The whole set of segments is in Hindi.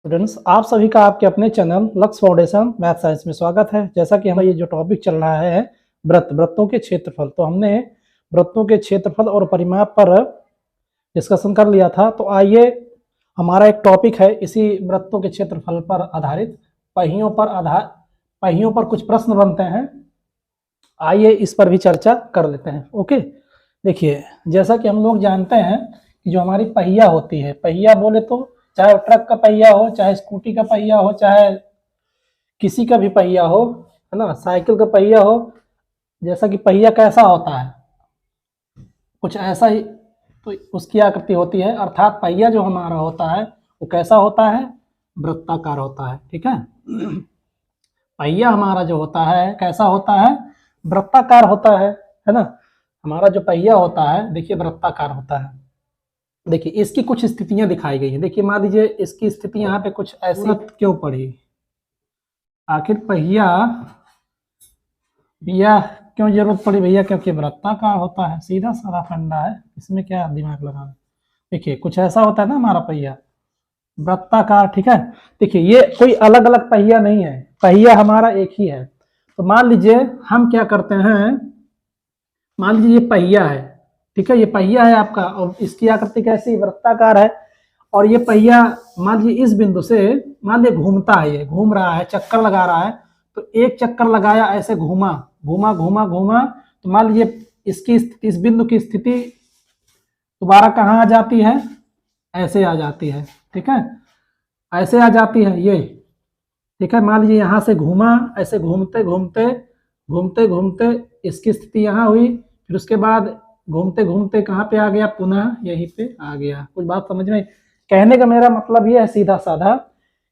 स्टूडेंट्स, आप सभी का आपके अपने channel lux foundation math science में स्वागत है। जैसा कि हमारा ये जो टॉपिक चल रहा है वृत्तों के क्षेत्रफल, तो हमने वृत्तों के क्षेत्रफल और परिमाप पर डिस्कशन कर लिया था। तो आइए, हमारा एक टॉपिक है इसी वृत्तों के क्षेत्रफल पर आधारित पहियों पर कुछ प्रश्न बनते हैं। आइए इस पर भी चर्चा कर लेते हैं। ओके, देखिए, जैसा कि हम लोग जानते हैं कि जो हमारी पहिया होती है, पहिया बोले तो चाहे ट्रक का पहिया हो, चाहे स्कूटी का पहिया हो, चाहे किसी का भी पहिया हो, है ना, साइकिल का पहिया हो। जैसा कि पहिया कैसा होता है, कुछ ऐसा ही तो उसकी आकृति होती है। अर्थात पहिया जो हमारा होता है वो कैसा होता है, वृत्ताकार होता है। ठीक है, पहिया हमारा जो होता है कैसा होता है, वृत्ताकार होता है ना। हमारा जो पहिया होता है, देखिए, वृत्ताकार होता है। देखिए, इसकी कुछ स्थितियां दिखाई गई हैं। देखिए, मान लीजिए इसकी स्थिति यहाँ पे कुछ ऐसी क्यों पड़ी, आखिर पहिया क्यों जरूरत पड़ी भैया, क्योंकि वृत्ताकार होता है। सीधा साधा फंडा है, इसमें क्या दिमाग लगाना। देखिए, कुछ ऐसा होता है ना हमारा पहिया, वृत्ताकार। ठीक है, देखिए, ये कोई अलग अलग पहिया नहीं है, पहिया हमारा एक ही है। तो मान लीजिए हम क्या करते हैं, मान लीजिए ये पहिया है, ठीक है, ये पहिया है आपका, और इसकी आकृति कैसी, वृत्ताकार है। और ये पहिया मान लीजिए इस बिंदु से, मान लीजिए घूमता है, ये घूम रहा है, चक्कर लगा रहा है। तो एक चक्कर लगाया, ऐसे घूमा घूमा घूमा घूमा, तो मान लीजिए इसकी इस बिंदु की स्थिति दोबारा कहाँ आ जाती है, ऐसे आ जाती है। ठीक है, ऐसे आ जाती है ये। ठीक है, मान लीजिए यहाँ से घूमा, ऐसे घूमते घूमते घूमते घूमते इसकी स्थिति यहाँ हुई, फिर उसके बाद घूमते घूमते कहाँ पे आ गया, पुनः यहीं पे आ गया। कुछ बात समझ में? कहने का मेरा मतलब ये है सीधा साधा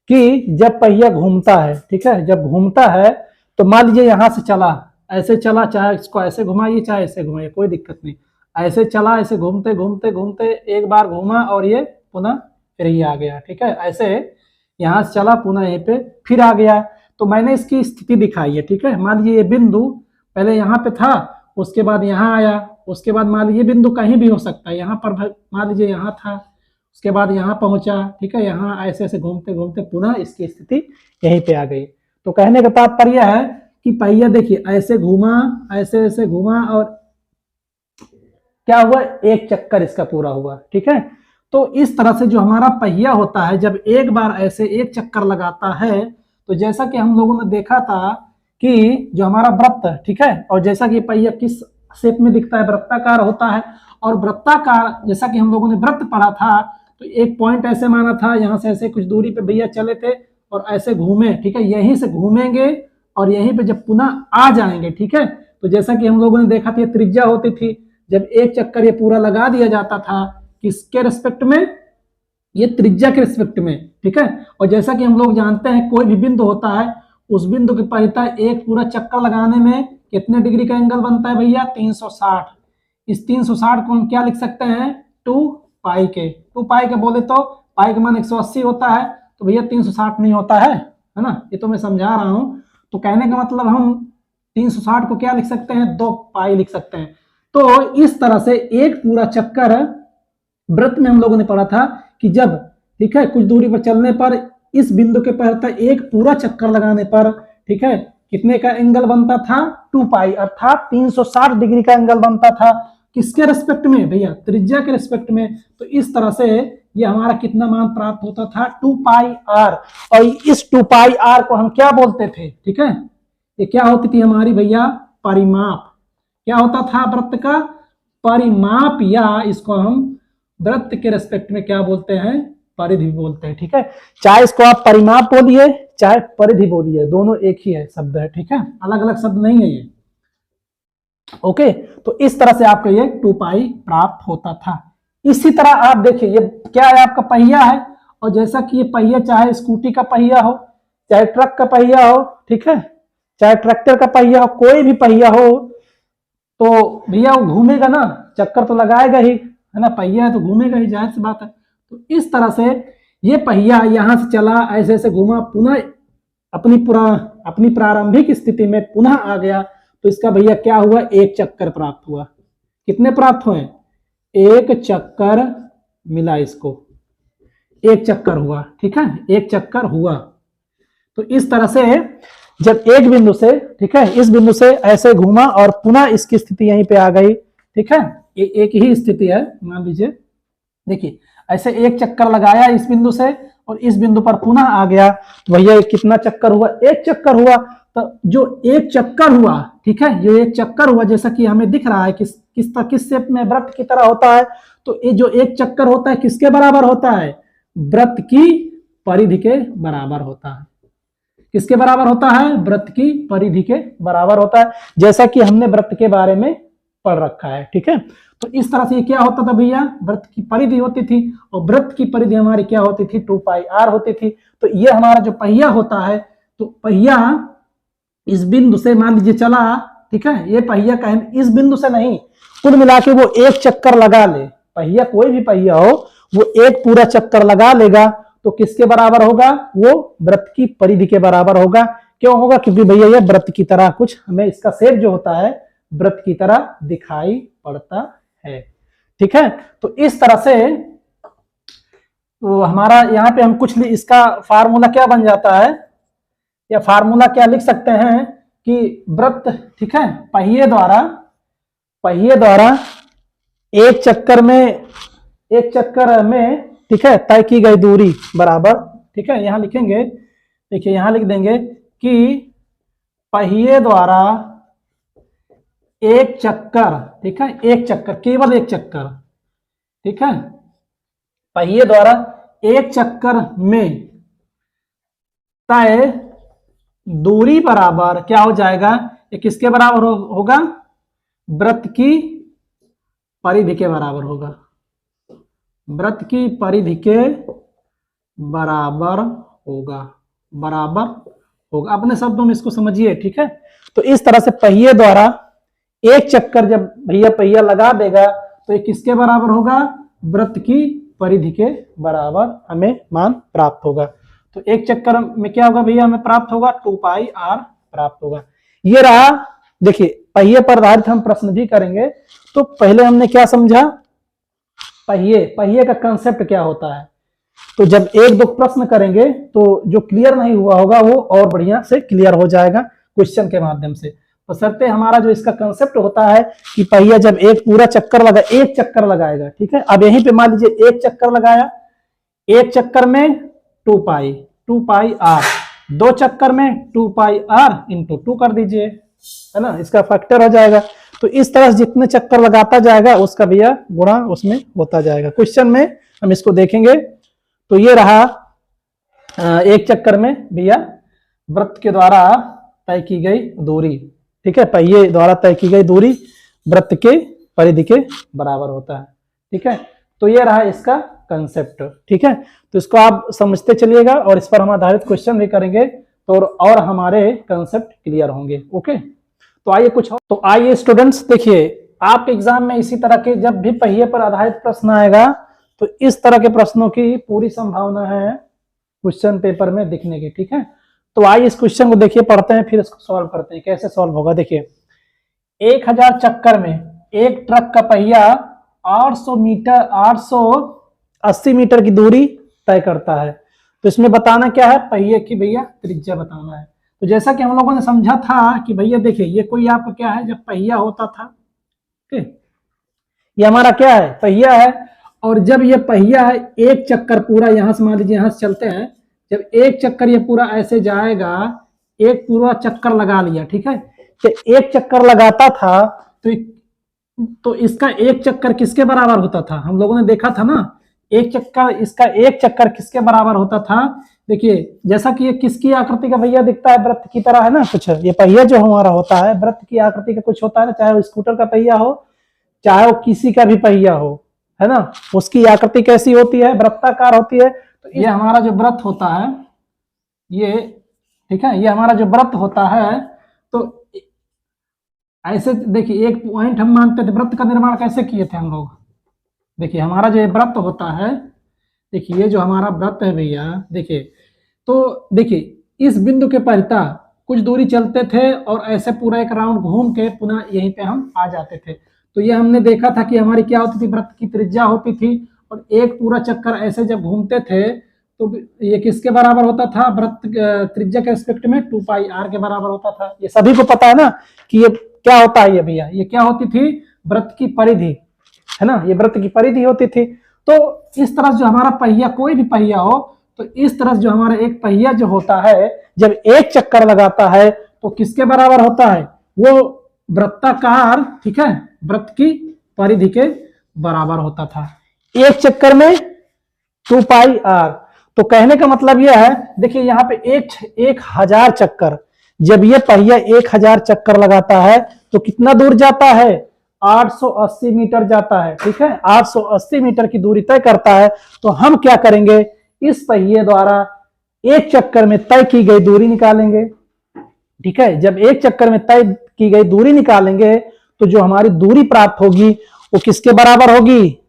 कि जब पहिया घूमता है, ठीक है, जब घूमता है तो मान लीजिए यहाँ से चला, ऐसे चला, चाहे इसको ऐसे घुमाइए चाहे ऐसे घुमाइए, कोई दिक्कत नहीं। ऐसे चला, ऐसे घूमते घूमते घूमते एक बार घूमा और ये पुनः फिर ये आ गया। ठीक है, ऐसे यहाँ से चला, पुनः यहीं पे फिर आ गया। तो मैंने इसकी स्थिति दिखाई है। ठीक है, मान लीजिए ये बिंदु पहले यहाँ पे था, उसके बाद यहाँ आया, उसके बाद मान लीजिए बिंदु कहीं भी हो सकता है, यहाँ पर मान लीजिए यहाँ था, उसके बाद यहाँ पहुंचा। ठीक है, यहाँ ऐसे ऐसे घूमते घूमते पुनः इसकी स्थिति यहीं पे आ गई। तो कहने का तात्पर्य है कि पहिया देखिए ऐसे घूमा, ऐसे ऐसे घूमा, और क्या हुआ, एक चक्कर इसका पूरा हुआ। ठीक है, तो इस तरह से जो हमारा पहिया होता है, जब एक बार ऐसे एक चक्कर लगाता है, तो जैसा कि हम लोगों ने देखा था कि जो हमारा वृत्त, ठीक है, और जैसा कि पहिया किस शेप में दिखता है, वृत्ताकार होता है। और वृत्ताकार, जैसा कि हम लोगों ने वृत्त पढ़ा था, तो एक पॉइंट ऐसे माना था, यहाँ से ऐसे कुछ दूरी पे भैया चले थे और ऐसे घूमे। ठीक है, यहीं से घूमेंगे और यहीं पे जब पुनः आ जाएंगे। ठीक है, तो जैसा कि हम लोगों ने देखा था, त्रिज्या होती थी, जब एक चक्कर ये पूरा लगा दिया जाता था, किसके रिस्पेक्ट में, ये त्रिज्या के रिस्पेक्ट में। ठीक है, और जैसा कि हम लोग जानते हैं कोई भी बिंदु होता है, उस बिंदु के परितः एक पूरा चक्कर लगाने में कितने डिग्री का एंगल बनता है भैया, 360। इस 360 को हम क्या लिख सकते हैं, 2 पाई के। 2 पाई के बोले तो पाई का मान 180 होता है, तो भैया 360 नहीं होता है ना, ये तो मैं समझा रहा हूं। तो कहने का मतलब हम 360 को क्या लिख सकते हैं, 2 पाई लिख सकते हैं। तो इस तरह से एक पूरा चक्कर, वृत्त में हम लोगों ने पढ़ा था कि जब, ठीक है, कुछ दूरी पर चलने पर इस बिंदु के पर एक पूरा चक्कर लगाने पर, ठीक है, कितने का एंगल बनता था, 2 पाई, अर्थात 360 डिग्री का एंगल बनता था। किसके रिस्पेक्ट में भैया, त्रिज्या के रिस्पेक्ट में। तो इस तरह से ये हमारा कितना मान प्राप्त होता था, 2 पाई आर। और इस 2 पाई आर को हम क्या बोलते थे, ठीक है, ये क्या होती थी हमारी भैया, परिमाप। क्या होता था, वृत्त का परिमाप, या इसको हम वृत्त के रेस्पेक्ट में क्या बोलते हैं, परिधि बोलते हैं। ठीक है, चाहे इसको आप परिमाप बोलिए चाहे परिधि बोलिए, दोनों एक ही है शब्द है। ठीक है, अलग अलग शब्द नहीं है ये। ओके, तो इस तरह से आपका ये 2 पाई प्राप्त होता था। इसी तरह आप देखिए, ये क्या है, आपका पहिया है, और जैसा कि ये पहिया चाहे स्कूटी का पहिया हो, चाहे ट्रक का पहिया हो, ठीक है, चाहे ट्रैक्टर का पहिया हो, कोई भी पहिया हो, तो भैया वो घूमेगा ना, चक्कर तो लगाएगा ही, है ना, पहिया है तो घूमेगा ही, जाहिर सी बात है। तो इस तरह से ये पहिया यहां से चला, ऐसे ऐसे घूमा, पुनः अपनी प्रारंभिक स्थिति में पुनः आ गया। तो इसका भैया क्या हुआ, एक चक्कर प्राप्त हुआ। कितने प्राप्त हुए, एक चक्कर मिला इसको। एक चक्कर हुआ, ठीक है, एक चक्कर हुआ। तो इस तरह से जब एक बिंदु से, ठीक है, इस बिंदु से ऐसे घूमा और पुनः इसकी स्थिति यहीं पे आ गई, ठीक है, एक ही स्थिति है, मान लीजिए, देखिए ऐसे एक चक्कर लगाया इस बिंदु से और इस बिंदु पर पुनः आ गया, तो भैया कितना चक्कर हुआ, एक चक्कर हुआ। तो जो एक चक्कर हुआ, ठीक है, ये एक चक्कर हुआ, जैसा कि हमें दिख रहा है किस शेप में, वृत्त की तरह होता है। तो ये जो एक चक्कर होता है किसके बराबर होता है, वृत्त की परिधि के बराबर होता है। किसके बराबर होता है, वृत्त की परिधि के बराबर होता है, जैसा कि हमने वृत्त के बारे में पढ़ रखा है, ठीक है। तो इस तरह से ये क्या होता था भैया, वृत्त की परिधि होती थी, और वृत्त की परिधि हमारी क्या होती थी, 2πr होती थी। तो ये हमारा जो पहिया होता है, तो पहिया इस बिंदु से मान लीजिए चला, ठीक है, ये पहिया का इस बिंदु से नहीं, कुल मिला के वो एक चक्कर लगा ले, पहिया कोई भी पहिया हो वो एक पूरा चक्कर लगा लेगा, तो किसके बराबर होगा, वो वृत्त की परिधि के बराबर होगा। क्यों होगा, क्योंकि भैया ये वृत्त की तरह कुछ हमें इसका शेप जो होता है वृत्त की तरह दिखाई पड़ता है, ठीक है। तो इस तरह से तो हमारा यहाँ पे हम कुछ इसका फार्मूला क्या बन जाता है, या फार्मूला क्या लिख सकते हैं कि वृत्त, ठीक है, पहिए द्वारा एक चक्कर में ठीक है तय की गई दूरी बराबर, ठीक है, यहां लिखेंगे, देखिए यहां लिख देंगे कि पहिए द्वारा एक चक्कर, ठीक है, एक चक्कर, केवल एक चक्कर, ठीक है, पहिए द्वारा एक चक्कर में तय दूरी बराबर क्या हो जाएगा, ये किसके बराबर होगा, वृत्त की परिधि के बराबर होगा, वृत्त की परिधि के बराबर होगा, अपने शब्दों में इसको समझिए, ठीक है। तो इस तरह से पहिए द्वारा एक चक्कर जब भैया पहिया लगा देगा तो ये किसके बराबर होगा, वृत्त की परिधि के बराबर हमें मान प्राप्त होगा। तो एक चक्कर में क्या होगा भैया, हमें प्राप्त होगा 2πr प्राप्त होगा। ये रहा, देखिए पहिए पर आधारित हम प्रश्न भी करेंगे। तो पहले हमने क्या समझा, पहिए का कंसेप्ट क्या होता है। तो जब एक दो प्रश्न करेंगे तो जो क्लियर नहीं हुआ होगा वो और बढ़िया से क्लियर हो जाएगा क्वेश्चन के माध्यम से। तो सरते हमारा जो इसका कंसेप्ट होता है कि पहिया जब एक पूरा एक चक्कर लगाएगा, ठीक है। अब यहीं पे मान लीजिए एक चक्कर लगाया, एक चक्कर में 2πr, दो चक्कर में 2πr × 2 कर दीजिए, है ना, इसका फैक्टर हो जाएगा। तो इस तरह से जितने चक्कर लगाता जाएगा उसका भैया गुणा उसमें होता जाएगा। क्वेश्चन में हम इसको देखेंगे। तो ये रहा एक चक्कर में भैया वृत्त के द्वारा तय की गई दूरी, ठीक है, पहिए द्वारा तय की गई दूरी वृत्त के परिधि के बराबर होता है, ठीक है। तो ये रहा इसका कंसेप्ट, ठीक है। तो इसको आप समझते चलिएगा और इस पर हम आधारित क्वेश्चन भी करेंगे तो और हमारे कंसेप्ट क्लियर होंगे। ओके, तो आइए कुछ और। तो आइए स्टूडेंट्स, देखिए आपके एग्जाम में इसी तरह के जब भी पहिए पर आधारित प्रश्न आएगा तो इस तरह के प्रश्नों की पूरी संभावना है क्वेश्चन पेपर में दिखने की, ठीक है। तो आइए इस क्वेश्चन को देखिए, पढ़ते हैं, फिर इसको सॉल्व करते हैं कैसे सॉल्व होगा। देखिए 1000 चक्कर में एक ट्रक का पहिया 880 मीटर की दूरी तय करता है। तो इसमें बताना क्या है, पहिए की भैया त्रिज्या बताना है। तो जैसा कि हम लोगों ने समझा था कि भैया देखिए ये कोई आपका क्या है, जब पहिया होता था, ठीक, ये हमारा क्या है, पहिया है। और जब ये पहिया है एक चक्कर पूरा, यहां से मान लीजिए यहां से चलते हैं, जब एक चक्कर ये पूरा ऐसे जाएगा, एक पूरा चक्कर लगा लिया, ठीक है, तो एक चक्कर लगाता था तो इसका एक चक्कर किसके बराबर होता था, हम लोगों ने देखा था ना, एक चक्कर, इसका एक चक्कर किसके बराबर होता था। देखिए जैसा कि ये किसकी आकृति का भैया दिखता है, वृत्त की तरह है ना कुछ, ये पहिया जो हमारा होता है वृत्त की आकृति का कुछ होता है ना, चाहे वो स्कूटर का पहिया हो चाहे वो किसी का भी पहिया हो, है ना, उसकी आकृति कैसी होती है, वृत्ताकार होती है। तो ये हमारा जो वृत्त होता है ये, ठीक है, ये हमारा जो वृत्त होता है, तो ऐसे देखिए एक पॉइंट हम मानते थे, वृत्त का निर्माण कैसे किए थे हम लोग। देखिए हमारा जो वृत्त होता है, देखिए ये जो हमारा वृत्त है भैया, देखिए तो देखिए इस बिंदु के परिता कुछ दूरी चलते थे और ऐसे पूरा एक राउंड घूम के पुनः यहीं पे हम आ जाते थे। तो ये हमने देखा था कि हमारी क्या होती थी, वृत्त की त्रिज्या होती थी और एक पूरा चक्कर ऐसे जब घूमते थे तो ये किसके बराबर होता था, वृत्त त्रिज्या के रिस्पेक्ट में 2πr के बराबर होता था। ये सभी को पता है ना कि ये क्या होता है ये भैया, ये क्या होती थी, वृत्त की परिधि, है ना, ये वृत्त की परिधि होती थी। तो इस तरह जो हमारा पहिया, कोई भी पहिया हो, तो इस तरह जो हमारा एक पहिया जो होता है, जब एक चक्कर लगाता है तो किसके बराबर होता है, वो वृत्ताकार, ठीक है, वृत्त की परिधि के बराबर होता था, एक चक्कर में 2πr। तो कहने का मतलब यह है, देखिए यहाँ पे 1000 चक्कर, जब ये पहिया 1000 चक्कर लगाता है तो कितना दूर जाता है, 880 मीटर जाता है, ठीक है, 880 मीटर की दूरी तय करता है। तो हम क्या करेंगे, इस पहिए द्वारा एक चक्कर में तय की गई दूरी निकालेंगे, ठीक है। जब एक चक्कर में तय की गई दूरी निकालेंगे तो जो हमारी दूरी प्राप्त होगी वो किसके बराबर होगी,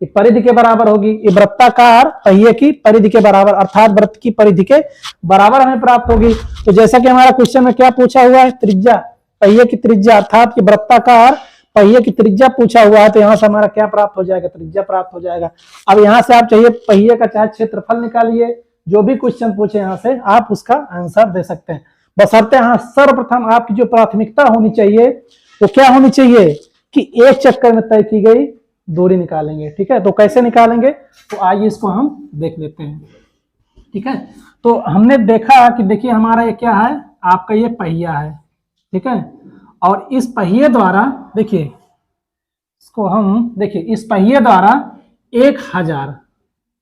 परिधि के बराबर होगी, ये वृत्ताकार पहिए की परिधि के बराबर, अर्थात वृत्त की परिधि के बराबर हमें प्राप्त होगी। तो जैसा कि हमारा क्वेश्चन में क्या पूछा हुआ है, त्रिज्या, पहिए की त्रिज्या, अर्थात कि वृत्ताकार पहिए की त्रिज्या पूछा हुआ है, तो यहां से हमारा क्या प्राप्त हो जाएगा, त्रिज्या प्राप्त हो जाएगा। अब यहां से आप चाहिए पहिए का चाहे क्षेत्रफल निकालिए, जो भी क्वेश्चन पूछे यहां से आप उसका आंसर दे सकते हैं, बशर्ते यहां सर्वप्रथम आपकी जो प्राथमिकता होनी चाहिए वो क्या होनी चाहिए कि एक चक्कर में तय की गई दूरी निकालेंगे, ठीक है। तो कैसे निकालेंगे, तो आइए इसको हम देख लेते हैं, ठीक है। तो हमने देखा कि देखिए हमारा ये क्या है, आपका ये पहिया है, ठीक है, और इस पहिए द्वारा देखिए इसको हम देखिए इस पहिए द्वारा 1000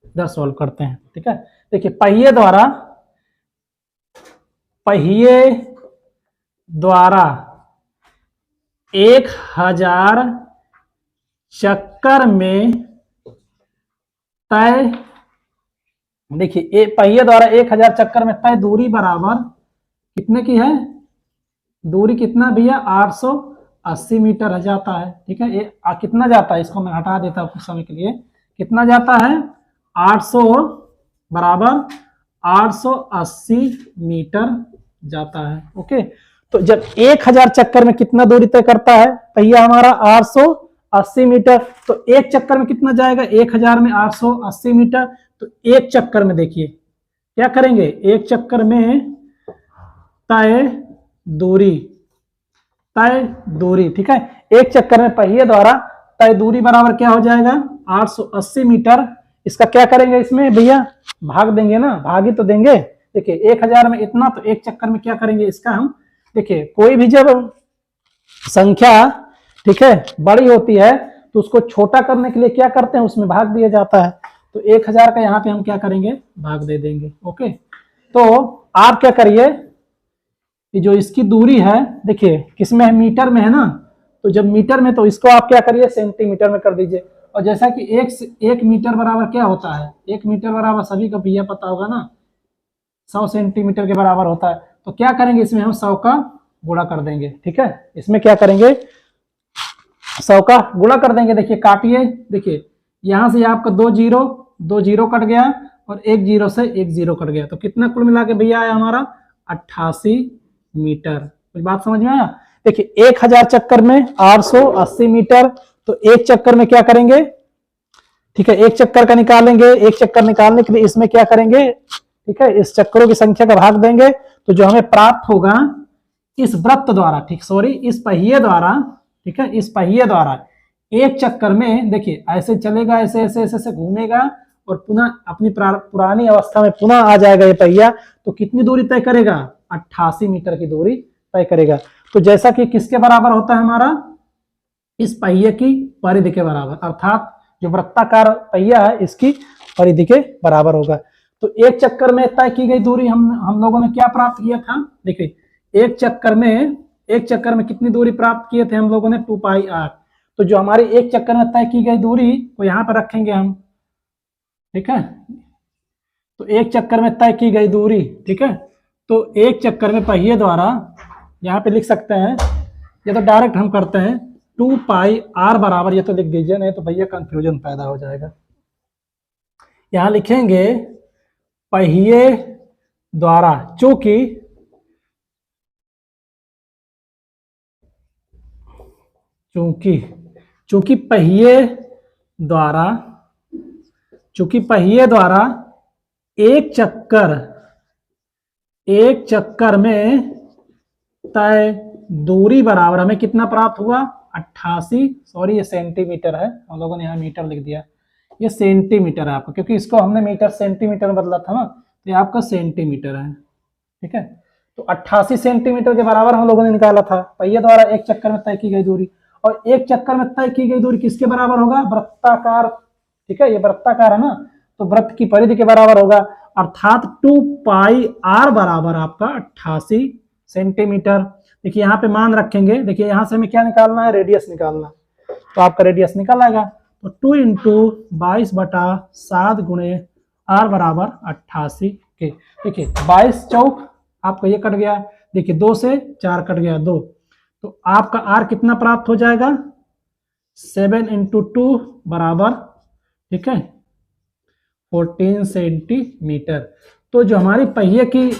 इधर सॉल्व करते हैं, ठीक है। देखिए पहिए द्वारा 1000 चक्कर में तय, देखिए पहिए द्वारा 1000 चक्कर में तय दूरी बराबर कितने की है, दूरी कितना भैया 880 मीटर जाता है, ठीक है। ये कितना जाता है, इसको मैं हटा देता हूं कुछ समय के लिए, कितना जाता है 800 बराबर 880 मीटर जाता है, ओके। तो जब 1000 चक्कर में कितना दूरी तय करता है पहिया हमारा 880 मीटर, तो एक चक्कर में कितना जाएगा, 1000 में 880 मीटर, तो एक चक्कर में देखिए क्या करेंगे, एक चक्कर में तय दूरी, ठीक है, एक चक्कर में पहिए द्वारा तय दूरी बराबर क्या हो जाएगा 880 मीटर। इसका क्या करेंगे, इसमें भैया भाग देंगे ना, भाग ही तो देंगे। देखिए 1000 में इतना, तो एक चक्कर में क्या करेंगे इसका हम, देखिए कोई भी जब संख्या, ठीक है, बड़ी होती है तो उसको छोटा करने के लिए क्या करते हैं, उसमें भाग दिया जाता है। तो 1000 का यहाँ पे हम क्या करेंगे, भाग दे देंगे, ओके। तो आप क्या करिए, कि जो इसकी दूरी है, देखिए किसमें है, मीटर में है ना, तो जब मीटर में, तो इसको आप क्या करिए सेंटीमीटर में कर दीजिए। और जैसा कि एक मीटर बराबर क्या होता है, एक मीटर बराबर सभी को भैया पता होगा ना 100 सेंटीमीटर के बराबर होता है। तो क्या करेंगे, इसमें हम 100 का गुणा कर देंगे, ठीक है, इसमें क्या करेंगे 100 का गुणा कर देंगे। देखिए काटिए, देखिए यहां से आपका 2 जीरो कट गया और 1 जीरो से 1 जीरो कट गया, तो कितना कुल मिला के भैया आया हमारा 88 मीटर। कुछ बात समझ में आया। देखिए 1000 चक्कर में 880 मीटर, तो एक चक्कर में क्या करेंगे, ठीक है, एक चक्कर का निकालेंगे, एक चक्कर निकालने के लिए इसमें क्या करेंगे, ठीक है, इस चक्करों की संख्या का भाग देंगे, तो जो हमें प्राप्त होगा इस वृत्त द्वारा, ठीक, सॉरी इस पहिए द्वारा, ठीक है, इस पहिए द्वारा एक चक्कर में देखिए ऐसे चलेगा, ऐसे ऐसे ऐसे ऐसे घूमेगा और पुनः अपनी पुरानी अवस्था में पुनः आ जाएगा ये पहिया, तो कितनी दूरी तय करेगा 88 मीटर की दूरी तय करेगा। तो जैसा कि किसके बराबर होता है हमारा, इस पहिए की परिधि के बराबर, अर्थात जो वृत्ताकार पहिया है इसकी परिधि के बराबर होगा। तो एक चक्कर में तय की गई दूरी हम लोगों ने क्या प्राप्त किया था, देखिए एक चक्कर में कितनी दूरी प्राप्त किए थे हम लोगों ने 2πr। तो जो हमारी एक चक्कर में तय की गई दूरी को यहाँ पर रखेंगे हम, ठीक है, तो एक चक्कर में तय की गई दूरी, ठीक है, तो एक चक्कर में पहिए द्वारा यहाँ पे लिख सकते हैं, ये तो डायरेक्ट हम करते हैं 2πr बराबर, ये तो लिख दीजिए नहीं तो भैया कंफ्यूजन पैदा हो जाएगा। यहां लिखेंगे पहिए द्वारा, चूंकि पहिए द्वारा चूंकि पहिए द्वारा एक चक्कर में तय दूरी बराबर, हमें कितना प्राप्त हुआ 88, सॉरी ये सेंटीमीटर है, हम लोगों ने यहाँ मीटर लिख दिया, ये सेंटीमीटर है आपका, क्योंकि इसको हमने मीटर सेंटीमीटर में बदला था ना, तो ये आपका सेंटीमीटर है। ठीक है, तो 88 सेंटीमीटर के बराबर हम लोगों ने निकाला था पहिए द्वारा एक चक्कर में तय की गई दूरी। और एक चक्कर में तय की गई दूरी किसके बराबर होगा, वृत्ताकार। ठीक है, ये वृत्ताकार है ना, तो वृत्त की परिधि के बराबर होगा, अर्थात 2 पाई r बराबर आपका 88 सेंटीमीटर। देखिए यहाँ पे मान रखेंगे, देखिए यहाँ से हमें क्या निकालना है, रेडियस निकालना, तो आपका रेडियस निकल आएगा। तो 2 × 22/7 गुणे r बराबर 88 के। देखिए 22 चौक आपका ये कट गया, देखिए 2 से 4 कट गया 2, तो आपका r कितना प्राप्त हो जाएगा 7 × 2 बराबर, ठीक है 14 सेंटीमीटर। तो जो हमारी पहिए की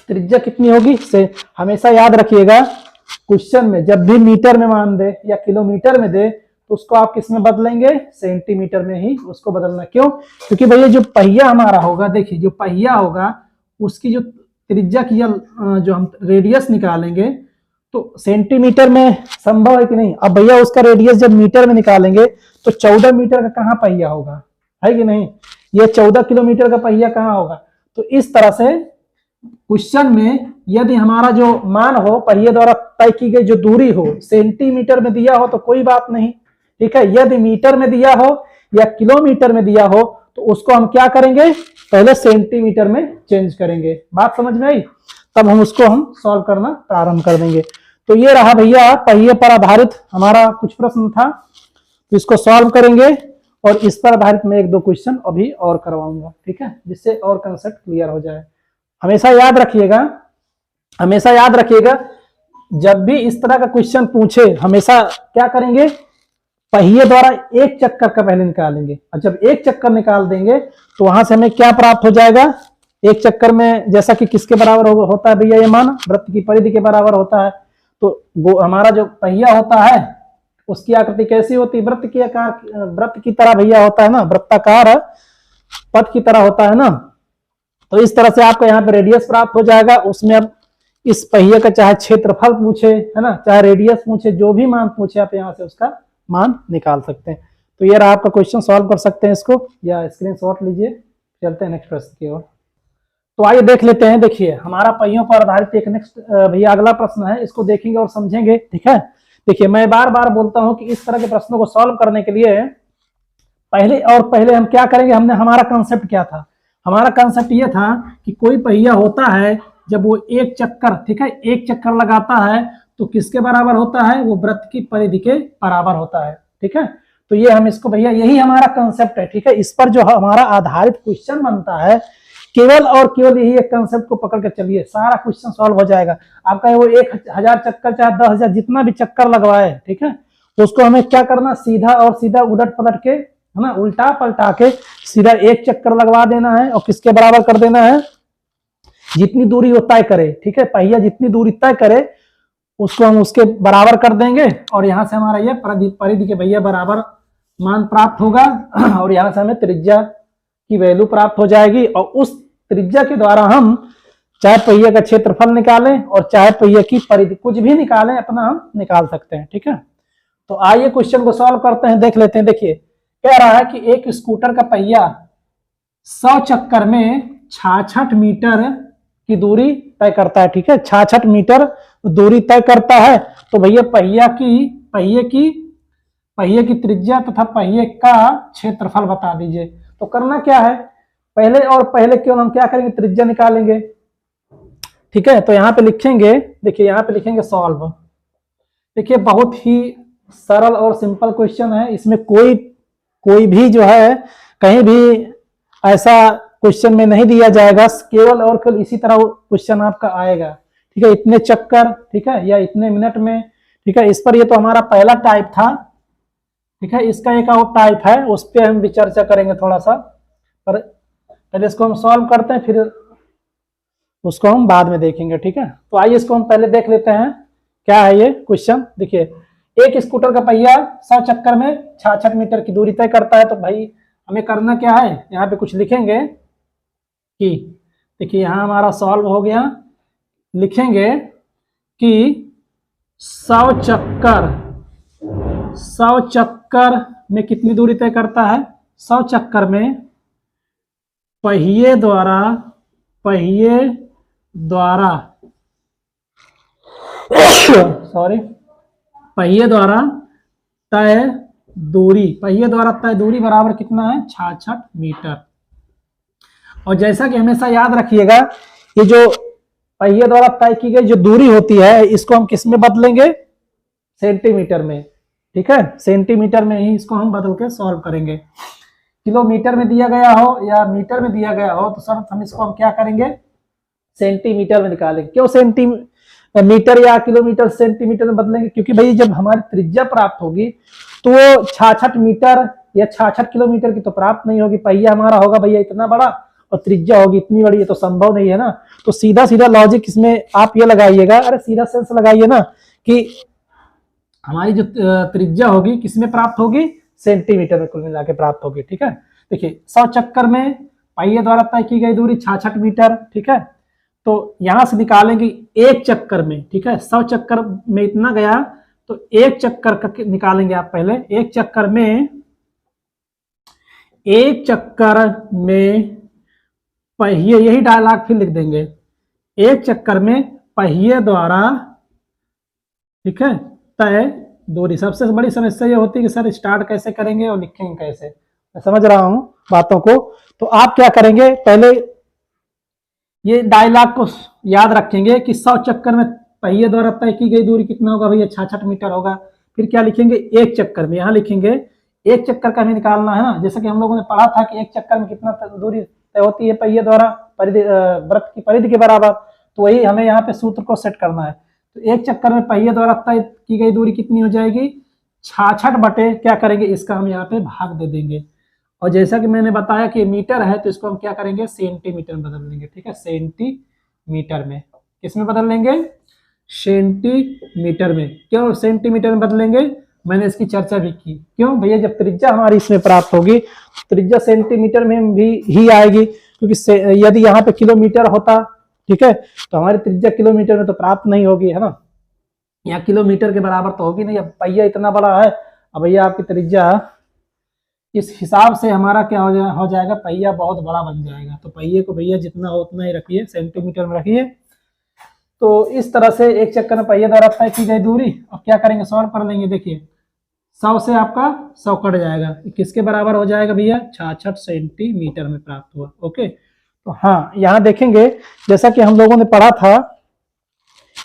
त्रिज्या कितनी होगी से हमेशा याद रखिएगा, क्वेश्चन में जब भी मीटर में मान दे या किलोमीटर में दे तो उसको आप किस में बदलेंगे, सेंटीमीटर में ही उसको बदलना। क्यों, क्योंकि भैया जो पहिया हमारा होगा, देखिए जो पहिया होगा उसकी जो त्रिज्या की जो हम रेडियस निकालेंगे तो सेंटीमीटर में संभव है कि नहीं। अब भैया उसका रेडियस जब मीटर में निकालेंगे तो 14 मीटर का कहाँ पहिया होगा, है कि नहीं, ये 14 किलोमीटर का पहिया कहाँ होगा। तो इस तरह से क्वेश्चन में यदि हमारा जो मान हो पहिए द्वारा तय की गई जो दूरी हो सेंटीमीटर में दिया हो तो कोई बात नहीं, ठीक है। यदि मीटर में दिया हो या किलोमीटर में दिया हो तो उसको हम क्या करेंगे, पहले सेंटीमीटर में चेंज करेंगे। बात समझ में आई, तब हम उसको हम सॉल्व करना प्रारंभ कर देंगे। तो ये रहा भैया पहिए पर आधारित हमारा कुछ प्रश्न था, तो इसको सॉल्व करेंगे और इस पर आधारित मैं 1-2 क्वेश्चन अभी और करवाऊंगा, ठीक है, जिससे और कंसेप्ट क्लियर हो जाए। हमेशा याद रखिएगा जब भी इस तरह का क्वेश्चन पूछे हमेशा क्या करेंगे, पहिए द्वारा एक चक्कर का पहले निकालेंगे, और जब एक चक्कर निकाल देंगे तो वहां से हमें क्या प्राप्त हो जाएगा, एक चक्कर में जैसा कि किसके बराबर होता है भैया, ये मान वृत्त की परिधि के बराबर होता है। तो हमारा जो पहिया होता है उसकी आकृति कैसी होती है, वृत्त की तरह भैया होता है ना, वृत्ताकार पथ की तरह होता है ना। तो इस तरह से आपको यहाँ पे रेडियस प्राप्त हो जाएगा। उसमें अब इस पहिए का चाहे क्षेत्रफल पूछे, है ना, चाहे रेडियस पूछे, जो भी मान पूछे आप यहाँ से उसका मान निकाल सकते हैं। तो ये रहा आपका क्वेश्चन, सॉल्व कर सकते हैं इसको या स्क्रीनशॉट लीजिए। चलते हैं नेक्स्ट प्रश्न की ओर। तो आइए देख लेते हैं। देखिए हमारा पहियों पर आधारित एक नेक्स्ट भैया अगला प्रश्न है, इसको देखेंगे और समझेंगे, ठीक है। देखिए मैं बार बार बोलता हूं कि इस तरह के प्रश्नों को सॉल्व करने के लिए पहले हम क्या करेंगे, हमारा कंसेप्ट क्या था, हमारा कंसेप्ट ये था कि कोई पहिया होता है जब वो एक चक्कर, ठीक है, एक चक्कर लगाता है तो किसके बराबर होता है, वो वृत्त की परिधि के बराबर होता है, ठीक है। तो ये हम इसको भैया यही हमारा कंसेप्ट है, ठीक है। इस पर जो हमारा आधारित क्वेश्चन बनता है केवल और केवल यही एक कंसेप्ट को पकड़ कर चलिए, सारा क्वेश्चन सॉल्व हो जाएगा आपका। वो 1000 चक्कर चाहे 10,000 जितना भी चक्कर लगवाए, ठीक है, उसको हमें क्या करना, सीधा और सीधा उलट पलट के, है ना, उल्टा पलटा के सीधा एक चक्कर लगवा देना है और किसके बराबर कर देना है, जितनी दूरी वो तय करे, ठीक है, पहिया जितनी दूरी तय करे उसको हम उसके बराबर कर देंगे और यहाँ से हमारा ये परिधि के भैया बराबर मान प्राप्त होगा और यहाँ से हमें त्रिज्या की वैल्यू प्राप्त हो जाएगी और उस त्रिज्या के द्वारा हम चाहे पहिए का क्षेत्रफल निकालें और चाहे पहिए की परिधि, कुछ भी निकालें अपना हम निकाल सकते हैं, ठीक है। तो आइए क्वेश्चन को सॉल्व करते हैं, देख लेते हैं। देखिए कह रहा है कि एक स्कूटर का पहिया 100 चक्कर में 66 मीटर की दूरी तय करता है, ठीक है, 66 मीटर दूरी तय करता है। तो भैया पहिए की त्रिज्या तथा पहिए का क्षेत्रफल बता दीजिए। तो करना क्या है, पहले केवल हम क्या करेंगे, त्रिज्या निकालेंगे, ठीक है। तो यहाँ पे लिखेंगे, देखिए यहाँ पे लिखेंगे सॉल्व। देखिए बहुत ही सरल और सिंपल क्वेश्चन है, इसमें कोई भी जो है कहीं भी ऐसा क्वेश्चन में नहीं दिया जाएगा, केवल और केवल इसी तरह क्वेश्चन आपका आएगा, ठीक है, इतने चक्कर, ठीक है, या इतने मिनट में, ठीक है। इस पर ये तो हमारा पहला टाइप था, ठीक है, इसका एक और टाइप है, उस पर हम भी चर्चा करेंगे थोड़ा सा, पर पहले इसको हम सॉल्व करते हैं, फिर उसको हम बाद में देखेंगे, ठीक है। तो आइए इसको हम पहले देख लेते हैं क्या है ये क्वेश्चन। देखिए एक स्कूटर का पहिया 100 चक्कर में 66 मीटर की दूरी तय करता है। तो भाई हमें करना क्या है, यहाँ पे कुछ लिखेंगे कि देखिए यहाँ हमारा सॉल्व हो गया, लिखेंगे कि 100 चक्कर में कितनी दूरी तय करता है, 100 चक्कर में पहिए द्वारा तय दूरी बराबर कितना है, 66 मीटर। और जैसा कि हमेशा याद रखिएगा, ये जो पहिए द्वारा तय की गई जो दूरी होती है, इसको हम किस में बदलेंगे, सेंटीमीटर में। ठीक है, सेंटीमीटर में ही इसको हम बदल के सॉल्व करेंगे। किलोमीटर में दिया गया हो या मीटर में दिया गया हो तो सर हम इसको हम क्या करेंगे, सेंटीमीटर में निकालेंगे। क्यों सेंटीमीटर या किलोमीटर सेंटीमीटर में बदलेंगे, क्योंकि भाई जब हमारी त्रिज्या प्राप्त होगी तो वो 66 मीटर या 66 किलोमीटर की तो प्राप्त नहीं होगी। पहिया हमारा होगा भैया इतना बड़ा और त्रिज्या होगी इतनी बड़ी, ये तो संभव नहीं है ना। तो सीधा सीधा लॉजिक इसमें आप ये लगाइएगा, अरे सीधा सेंस लगाइए ना, कि हमारी जो त्रिज्या होगी किसमें प्राप्त होगी, सेंटीमीटर में कुल मिला के प्राप्त होगी। ठीक है, देखिए 100 चक्कर में पहिए द्वारा तय की गई दूरी 66 मीटर। ठीक है, तो यहां से निकालेंगे एक चक्कर में। ठीक है, 100 चक्कर में इतना गया तो एक चक्कर का निकालेंगे आप पहले। एक चक्कर में पहिए, यही डायलॉग फिर लिख देंगे, एक चक्कर में पहिए द्वारा, ठीक है, तय दूरी। सबसे बड़ी समस्या ये होती है कि सर स्टार्ट कैसे करेंगे और लिखेंगे कैसे। मैं समझ रहा हूं बातों को। तो आप क्या करेंगे, पहले ये डायलॉग को याद रखेंगे कि 100 चक्कर में पहिए द्वारा तय की गई दूरी कितना होगा भैया, 66 मीटर होगा। फिर क्या लिखेंगे, एक चक्कर में, यहां लिखेंगे एक चक्कर का हमें निकालना है ना। जैसे कि हम लोगों ने पढ़ा था कि एक चक्कर में कितना दूरी तय होती है पहिए द्वारा वृत्त की परिधि के बराबर। तो वही हमें यहाँ पे सूत्र को सेट करना है। तो एक चक्कर में पहिए द्वारा तय की गई दूरी कितनी हो जाएगी, 66 बटे क्या करेंगे, इसका हम यहाँ पे भाग दे देंगे। और जैसा कि मैंने बताया कि मीटर है तो इसको हम क्या करेंगे, सेंटीमीटर में बदल देंगे। ठीक है, सेंटीमीटर में, किसमें बदल लेंगे, सेंटीमीटर में। क्यों सेंटीमीटर में बदलेंगे, मैंने इसकी चर्चा भी की। क्यों भैया, जब त्रिज्या हमारी इसमें प्राप्त होगी, त्रिज्या सेंटीमीटर में भी ही आएगी, क्योंकि यदि यहाँ पे किलोमीटर होता, ठीक है, तो हमारी त्रिज्या किलोमीटर में तो प्राप्त नहीं होगी, है ना। यहाँ किलोमीटर के बराबर तो होगी नहीं। अब पहिया इतना बड़ा है, अब भैया आपकी त्रिज्या इस हिसाब से हमारा क्या हो जाएगा, पहिया बहुत बड़ा बन जाएगा। तो पहिए को भैया जितना हो उतना ही रखिए, सेंटीमीटर में रखिए। तो इस तरह से एक चक्कर में पहिए द्वारा तय की गई दूरी, और क्या करेंगे, सॉल्व कर लेंगे। देखिए 100 से आपका 100 कट जाएगा, किसके बराबर हो जाएगा भैया, 66 सेंटीमीटर में प्राप्त हुआ। ओके, तो हाँ यहाँ देखेंगे, जैसा कि हम लोगों ने पढ़ा था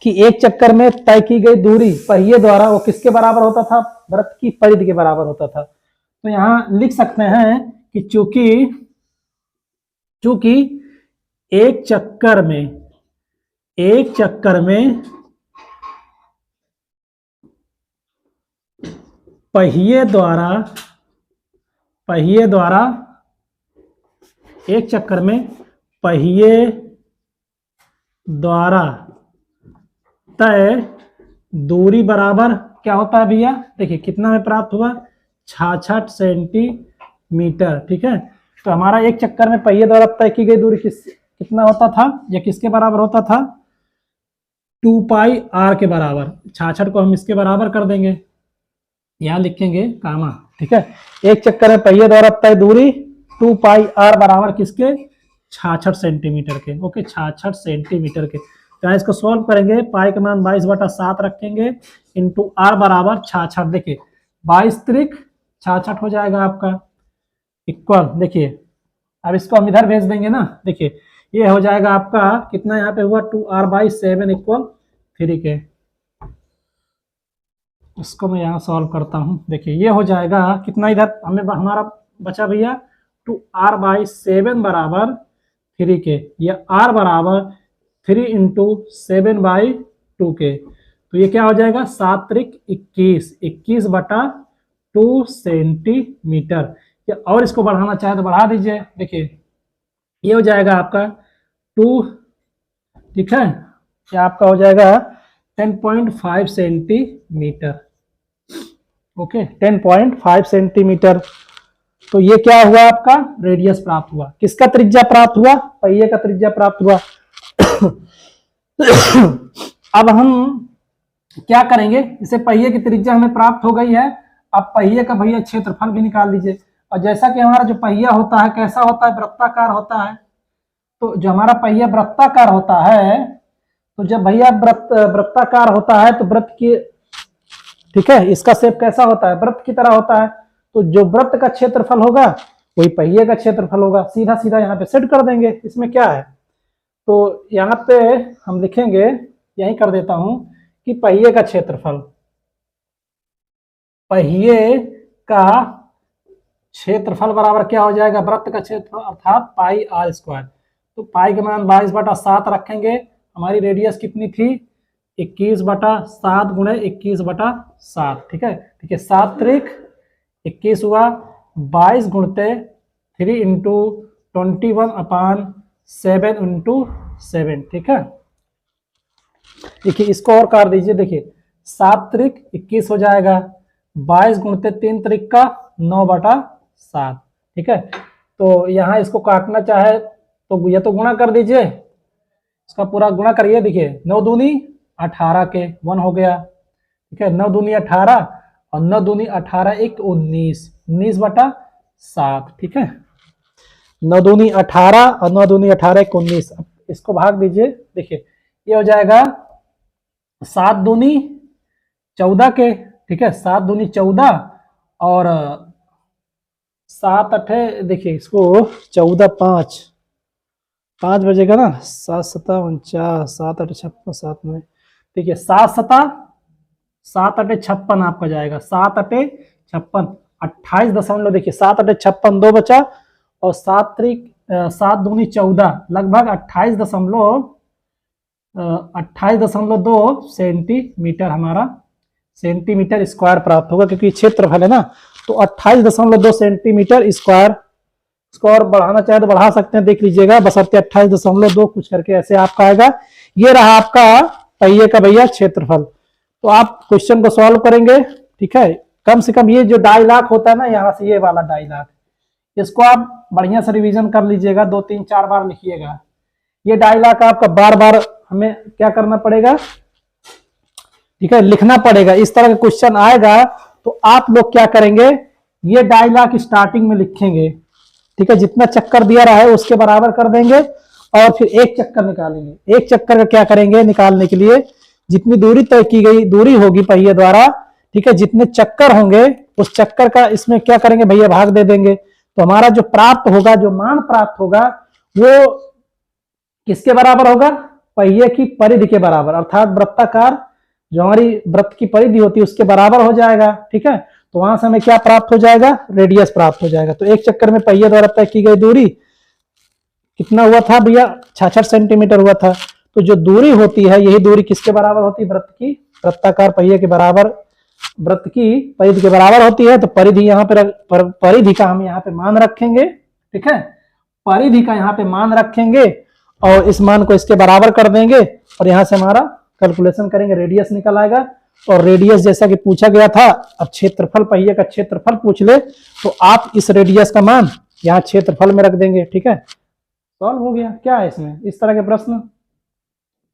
कि एक चक्कर में तय की गई दूरी पहिए द्वारा वो किसके बराबर होता था, वृत्त की परिधि के बराबर होता था। तो यहां लिख सकते हैं कि चूंकि एक चक्कर में पहिए द्वारा एक चक्कर में पहिए द्वारा तय दूरी बराबर क्या होता है भैया, देखिए कितना में प्राप्त हुआ, 66 सेंटीमीटर। ठीक है, तो हमारा एक चक्कर में पहिए द्वारा तय की गई दूरी कितना होता था, या किसके बराबर होता था, 2 पाई आर के बराबर। 66 को हम इसके बराबर कर देंगे, यहां लिखेंगे कामा। ठीक है, एक चक्कर में पहिए द्वारा तय दूरी 2 पाई आर बराबर किसके, 66 सेंटीमीटर के। ओके, 66 सेंटीमीटर के। तो इसको सॉल्व करेंगे, पाई का मान 22/7 रखेंगे, इंटू आर बराबर 66। देखिए 22 त्रिक 66 हो जाएगा आपका, इक्वल। देखिए अब इसको हम इधर भेज देंगे ना, देखिए ये हो जाएगा आपका कितना, यहाँ पे हुआ 2r/7 इक्वल 3 के। इसको मैं यहाँ सॉल्व करता हूँ। देखिए ये हो जाएगा कितना, इधर हमें हमारा बचा भैया 2r/7 बराबर 3 के, या r बराबर 3 × 7/2 के। तो ये क्या हो जाएगा, 7 त्रिक 21/2 सेंटीमीटर। या और इसको बढ़ाना चाहे तो बढ़ा दीजिए। देखिए ये हो जाएगा आपका 2, ठीक है, ये आपका हो जाएगा 10.5 सेंटीमीटर। Okay, 10.5 centimetre. तो ये क्या हुआ, आपका रेडियस प्राप्त हुआ। किसका त्रिज्या प्राप्त हुआ, पहिए का त्रिज्या प्राप्त हुआ। अब हम क्या करेंगे, इसे पहिए की त्रिज्या हमें प्राप्त हो गई है। अब पहिए का भैया क्षेत्रफल भी निकाल लीजिए। और जैसा कि हमारा जो पहिया होता है कैसा होता है, वृत्ताकार होता है। तो जो हमारा पहिया वृत्ताकार होता है, तो जब भैया वृत्ताकार होता है तो वृत्त की, ठीक है, इसका शेप कैसा होता है, वृत्त की तरह होता है। तो जो वृत्त का क्षेत्रफल होगा वही पहिए का क्षेत्रफल होगा। सीधा सीधा यहाँ पे सेट कर देंगे, इसमें क्या है। तो यहाँ पे हम लिखेंगे, यही कर देता हूं कि पहिए का क्षेत्रफल, पहिए का क्षेत्रफल बराबर क्या हो जाएगा, वृत्त का क्षेत्रफल अर्थात पाई आर स्क्वायर। तो पाई का मान 22/7 रखेंगे। हमारी रेडियस कितनी थी, 21/7 गुणे 21/7, ठीक है। ठीक है, 7 त्रिक 21 हुआ, 22 गुणते 3 इंटू 21/7 इंटू 7, ठीक है। देखिए इसको और काट दीजिए, देखिए 7 त्रिक 21 हो जाएगा, 22 गुणते 3 त्रिक का 9/7, ठीक है। तो यहाँ इसको काटना चाहे तो ये तो गुणा कर दीजिए, इसका पूरा गुणा करिए। देखिए 9 दूनी 18 के 1 हो गया, ठीक है। 9 दूनी 18 और 9 दूनी 18 1 19, 19/7, ठीक है। 9 दूनी 18 और 9 दूनी 18 1 19। अब इसको भाग दीजिए, देखिए ये हो जाएगा 7 दूनी 14 के, ठीक है। 7 दूनी 14 और 7 अठे, देखिए इसको 14 5 बजेगा ना, 7 7 49, 7 8 56, 7 में, ठीक है। 7 7 8 56 आपका जाएगा, 7 8 56, 28 दशमलव, देखिए 7 8 56 2 बचा, और 7 त्रिक 7 दूनी 14, लगभग 28.2 सेंटीमीटर हमारा सेंटीमीटर स्क्वायर प्राप्त होगा, क्योंकि क्षेत्रफल है ना। तो 28.2 सेंटीमीटर स्क्वायर। इसको और बढ़ाना चाहे तो बढ़ा सकते हैं, देख लीजिएगा, बशर्ते 28.2 कुछ करके ऐसे आपका आएगा। ये रहा आपका पहिए का भैया क्षेत्रफल। तो आप क्वेश्चन को सॉल्व करेंगे, ठीक है। कम से कम ये जो 2.5 लाख होता है ना, यहाँ से ये वाला 2.5 लाख, इसको आप बढ़िया से रिवीजन कर लीजिएगा, 2 3 4 बार लिखिएगा। ये 2.5 लाख आपका बार बार हमें क्या करना पड़ेगा, ठीक है, लिखना पड़ेगा। इस तरह का क्वेश्चन आएगा तो आप लोग क्या करेंगे, ये 2.5 लाख स्टार्टिंग में लिखेंगे, ठीक है। जितना चक्कर दिया रहा है उसके बराबर कर देंगे, और फिर एक चक्कर निकालेंगे। एक चक्कर का क्या करेंगे, निकालने के लिए जितनी दूरी तय की गई दूरी होगी पहिए द्वारा, ठीक है, जितने चक्कर होंगे उस चक्कर का इसमें क्या करेंगे भैया, भाग दे देंगे। तो हमारा जो प्राप्त होगा, जो मान प्राप्त होगा, वो किसके बराबर होगा, पहिए की परिधि के बराबर, अर्थात वृत्ताकार जो हमारी वृत्त की परिधि होती है उसके बराबर हो जाएगा, ठीक है। तो वहां से हमें क्या प्राप्त हो जाएगा, रेडियस प्राप्त हो जाएगा। तो एक चक्कर में पहिए द्वारा तय की गई दूरी कितना हुआ था भैया, 66 सेंटीमीटर हुआ था। तो जो दूरी होती है, यही दूरी किसके बराबर होती है, वृत्त की, वृत्ताकार पहिए के बराबर, वृत्त की परिधि के बराबर होती है। तो परिधि यहाँ पे परिधि का हम यहाँ पे मान रखेंगे, ठीक है। परिधि का यहाँ पे मान रखेंगे और इस मान को इसके बराबर कर देंगे, और यहाँ से हमारा कैलकुलेशन करेंगे, रेडियस निकल आएगा। और रेडियस जैसा कि पूछा गया था, अब क्षेत्रफल, पहिए का क्षेत्रफल पूछ ले तो आप इस रेडियस का मान यहाँ क्षेत्रफल में रख देंगे, ठीक है। सॉल्व हो गया। क्या है इसमें, इस तरह के प्रश्न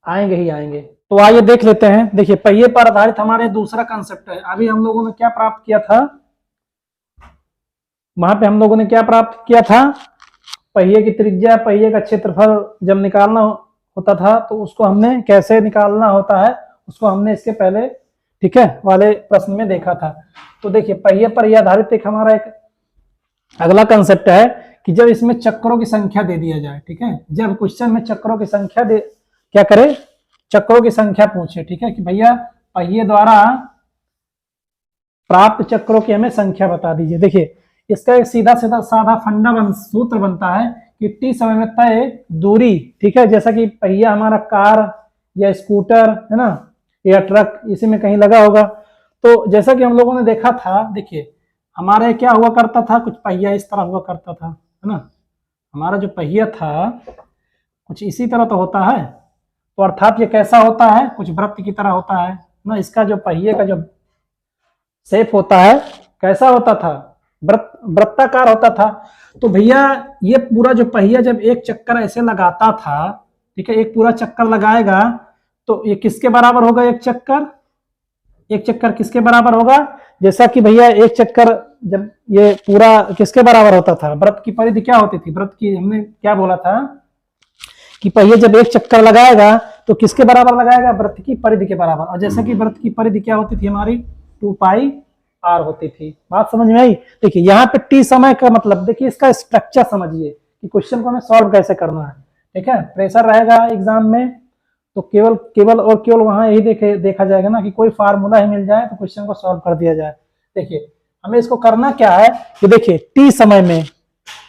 आएंगे ही आएंगे। तो आइए देख लेते हैं। देखिए पहिए पर आधारित हमारे दूसरा कंसेप्ट है। अभी हम लोगों ने क्या प्राप्त किया था, वहां पे हम लोगों ने क्या प्राप्त किया था, पहिए की त्रिज्या, पहिए का क्षेत्रफल जब निकालना होता था तो उसको हमने कैसे निकालना होता है, उसको हमने इसके पहले, ठीक है, वाले प्रश्न में देखा था। तो देखिए पहिए पर यह आधारित एक हमारा एक अगला कंसेप्ट है कि जब इसमें चक्रों की संख्या दे दिया जाए, ठीक है, जब क्वेश्चन में चक्रों की संख्या दे, क्या करे, चक्रों की संख्या पूछे, ठीक है, कि भैया पहिए द्वारा प्राप्त चक्रों की हमें संख्या बता दीजिए। देखिए इसका एक सीधा सीधा साधा सूत्र बनता है कि टी समय में तय दूरी, ठीक है, जैसा कि पहिया हमारा कार या स्कूटर है ना, या ट्रक, इसी में कहीं लगा होगा। तो जैसा कि हम लोगों ने देखा था, देखिए हमारे क्या हुआ करता था, कुछ पहिया इस तरह हुआ करता था, है ना। हमारा जो पहिया था कुछ इसी तरह तो होता है, तो अर्थात ये कैसा होता है, कुछ वृत्त की तरह होता है ना। इसका जो पहिए का जो शेप होता है कैसा होता था, वृत्ताकार होता था। तो भैया ये पूरा जो पहिया जब एक चक्कर ऐसे लगाता था, ठीक है, एक पूरा चक्कर लगाएगा तो ये किसके बराबर होगा? एक चक्कर किसके बराबर होगा? जैसा कि भैया एक चक्कर जब ये पूरा किसके बराबर होता था? वृत्त की परिधि क्या होती थी? वृत्त की हमने क्या बोला था कि पहिया जब एक चक्कर लगाएगा तो किसके बराबर लगाएगा? वृत्त की परिधि के बराबर। और जैसा कि वृत्त की परिधि क्या होती थी हमारी? 2πr होती थी। बात समझ में आई? देखिए यहाँ पे टी समय का मतलब, देखिए इसका स्ट्रक्चर समझिए कि क्वेश्चन को हमें सॉल्व कैसे करना है। ठीक है, प्रेशर रहेगा एग्जाम में तो केवल वहां यही देखा जाएगा ना कि कोई फार्मूला ही मिल जाए तो क्वेश्चन को सॉल्व कर दिया जाए। देखिए हमें इसको करना क्या है कि देखिए टी समय में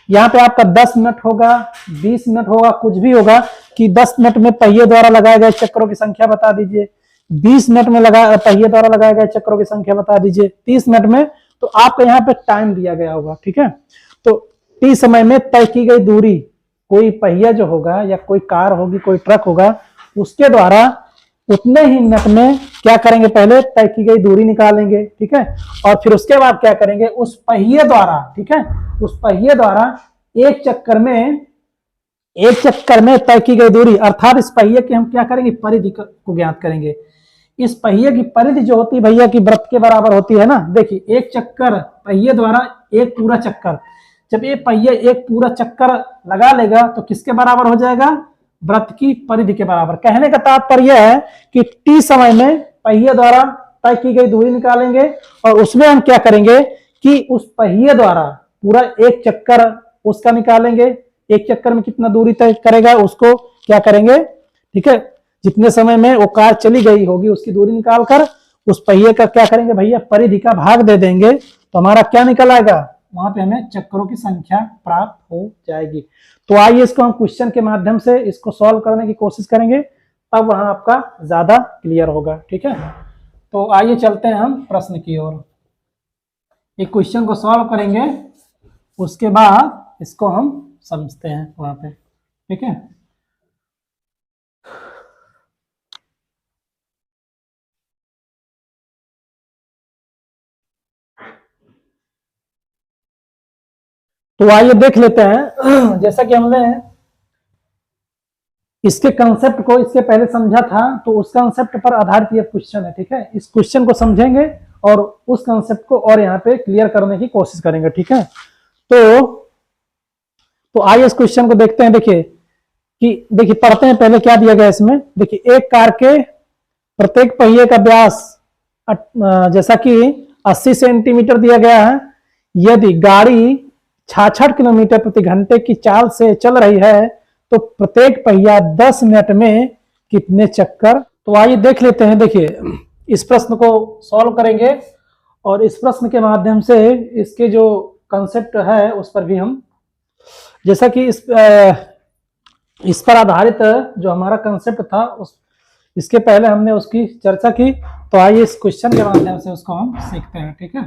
यहाँ पे आपका 10 मिनट होगा, 20 मिनट होगा, कुछ भी होगा कि 10 मिनट में पहिए द्वारा लगाए गए चक्रों की संख्या बता दीजिए, 20 मिनट में पहिए द्वारा लगाए गए चक्रों की संख्या बता दीजिए, 30 मिनट में तो आपका यहाँ पे टाइम दिया गया होगा। ठीक है, तो टी समय में तय की गई दूरी, कोई पहिया जो होगा या कोई कार होगी, कोई ट्रक होगा, उसके द्वारा उतने ही मिनट में क्या करेंगे? पहले तय की गई दूरी निकालेंगे। ठीक है, और फिर उसके बाद क्या करेंगे? उस पहिए द्वारा, ठीक है, उस पहिए द्वारा एक चक्कर में तय की गई दूरी, अर्थात इस पहिए की हम क्या करेंगे? परिधि को ज्ञात करेंगे। इस पहिए की परिधि जो होती है भैया की वृत्त के बराबर होती है ना। देखिए एक चक्कर पहिए द्वारा एक पूरा चक्कर, जब ये पहिया एक पूरा चक्कर लगा लेगा तो किसके बराबर हो जाएगा? वृत्त की परिधि के बराबर। कहने का तात्पर्य है कि टी समय में पहिए द्वारा तय की गई दूरी निकालेंगे और उसमें हम क्या करेंगे कि उस पहिए द्वारा पूरा एक चक्कर उसका निकालेंगे। एक चक्कर में कितना दूरी तय करेगा उसको क्या करेंगे? ठीक है, जितने समय में वो कार चली गई होगी उसकी दूरी निकालकर उस पहिए का क्या करेंगे भैया? परिधि का भाग दे देंगे तो हमारा क्या निकल आएगा? वहां पे हमें चक्रों की संख्या प्राप्त हो जाएगी। तो आइए इसको हम क्वेश्चन के माध्यम से इसको सॉल्व करने की कोशिश करेंगे, तब वहां आपका ज्यादा क्लियर होगा। ठीक है, तो आइए चलते हैं हम प्रश्न की ओर। एक क्वेश्चन को सॉल्व करेंगे, उसके बाद इसको हम समझते हैं वहां पे। ठीक है, तो आइए देख लेते हैं। जैसा कि हमने इसके कंसेप्ट को इसके पहले समझा था तो उस कंसेप्ट पर आधारित ये क्वेश्चन है। ठीक है, इस क्वेश्चन को समझेंगे और उस कंसेप्ट को और यहाँ पे क्लियर करने की कोशिश करेंगे। ठीक है, तो आइए इस क्वेश्चन को देखते हैं। देखिए पढ़ते हैं पहले क्या दिया गया इसमें। देखिए एक कार के प्रत्येक पहिए का व्यास जैसा कि 80 सेंटीमीटर दिया गया है। यदि गाड़ी 66 किलोमीटर प्रति घंटे की चाल से चल रही है तो प्रत्येक पहिया 10 मिनट में कितने चक्कर? तो आइए देख लेते हैं। देखिए इस प्रश्न को सॉल्व करेंगे और इस प्रश्न के माध्यम से इसके जो कंसेप्ट है उस पर भी हम, जैसा कि इस पर आधारित जो हमारा कंसेप्ट था इसके पहले हमने उसकी चर्चा की, तो आइए इस क्वेश्चन के माध्यम से उसको हम सीखते हैं। ठीक है,